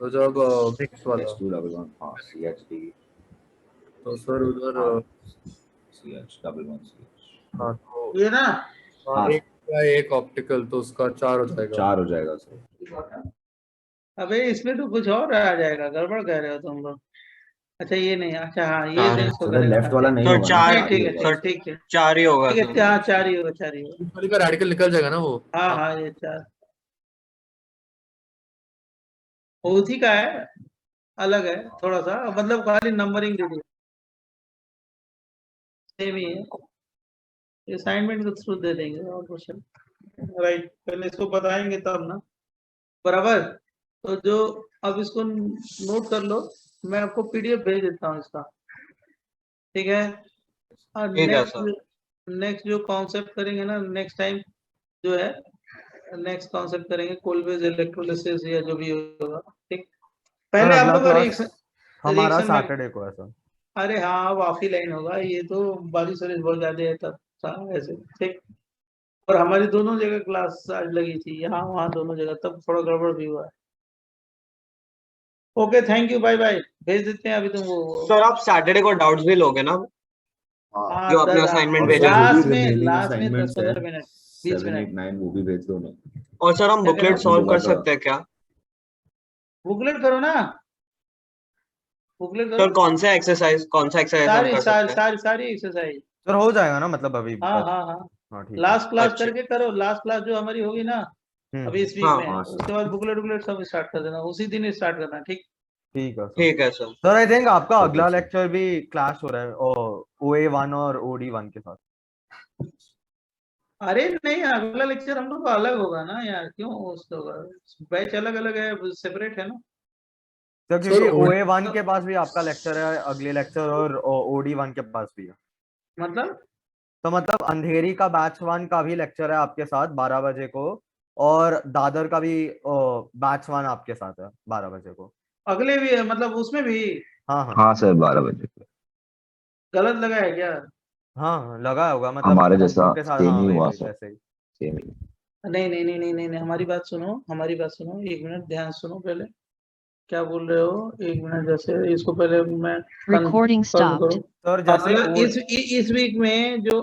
तो जब मिक्स वाला H2 double one. हाँ CHD. तो सर उधर CH double one CH. हाँ तो ये ना, हाँ, एक ऑप्टिकल तो उसका 4 हो जाएगा। 4 हो जाएगा सर. अबे इसमें तो कुछ और आ जाएगा, गड़बड़ कह रहे हो तुम लोग। अच्छा ये नहीं, अच्छा हाँ ये हाँ, तो इसको सर करेगा। लेफ्ट वाला नहीं तो होगा. चार- ना, ठीक है, होगा. ठीक है, 4 ही होगा ठीक है, सर। हाँ 4 ही होगा, 4 ही होगा। इस वाली का रेडिकल निकल जाएगा ना वो। हाँ हाँ ये 4 उसी का है, अलग है थोड़ा सा, मतलब खाली नंबरिंग दे दी, सेम ही है। असाइनमेंट के थ्रू दे देंगे और क्वेश्चन, राइट? पहले इसको बताएंगे तब ना, बराबर? तो जो अब इसको नोट कर लो, मैं आपको PDF भेज देता हूँ इसका, ठीक है? और ठीक है सर। नेक्स्ट जो कॉन्सेप्ट करेंगे ना नेक्स्ट टाइम, जो है नेक्स्ट कॉन्सेप्ट करेंगे कोलबेज इलेक्ट्रोलिसिस या जो भी होगा, ठीक? पहले सर, आप अगला लोग का क्लास हमारा रिएक्शन में, सैटरडे को है सर। अरे हाँ अब ऑफ ही लाइन होगा, ये तो बारिश वारिश बहुत ज्यादा है तब ऐसे, ठीक? और हमारी दोनों जगह क्लास आज लगी थी, यहाँ वहाँ दोनों जगह, तब थोड़ा गड़बड़ भी हुआ है। Okay thank you, bye bye, भेज देते हैं अभी तुमको। सर आप सैटरडे को डाउट्स भी लोगे ना, हाँ, जो अपने 10 असाइनमेंट और भेजा जो है। लास्ट भी में remaining 10-15 assignments मिनट, है 20 7, 8, मिनट। 9 वो भी भेज दो ना. और सर हम क्या बुकलेट कहना? सॉल्व कर बोला था. सकते हैं क्या? बुकलेट करो ना, बुकलेट सर करो, कौन सा एक्सरसाइज हम कर सकते हैं? सारी एक्सरसाइज। सर हो जाएगा ना, मतलब अभी हाँ हाँ हाँ, हाँ ठीक है। लास्ट क्लास अच्छा। करके करो, लास्ट क्लास जो हमारी होगी ना अभी इस वीक हाँ, में, हाँ, सर। उसके बाद बुकलेट सब स्टार्ट कर देना, उसी दिन स्टार्ट करना, ठीक? ठीक है सर। ठीक है सर। सर आई थिंक आपका Okay, अगला sir. लेक्चर भी क्लैश हो रहा है और OA1 और OD1 के साथ। अरे नहीं, अगला लेक्चर हम लोग का अलग होगा ना यार, क्यों उसका बैच अलग अलग है, सेपरेट है ना। सर क्योंकि Sir, OA1 के पास भी आपका लेक्चर है अगले लेक्चर, और OD1 के पास भी है। मतलब तो मतलब अंधेरी का बैच 1 का भी लेक्चर है आपके साथ 12 बजे को, और दादर का भी बैच 1 आपके साथ है 12 बजे को। अगले भी है, मतलब उसमें भी हाँ हाँ हाँ सर 12 बजे. गलत लगा है क्या? हाँ लगा होगा, मतलब हमारे जैसा सबके साथ, same हाँ ही वही हुआ वही सर. वैसे ही। Same ही. नहीं, हमारी बात सुनो, एक मिनट ध्यान सुनो पहले, क्या बोल रहे हो? एक मिनट, जैसे इसको पहले मैं Recording confirm stopped. करूं। सर जैसे इस वीक में जो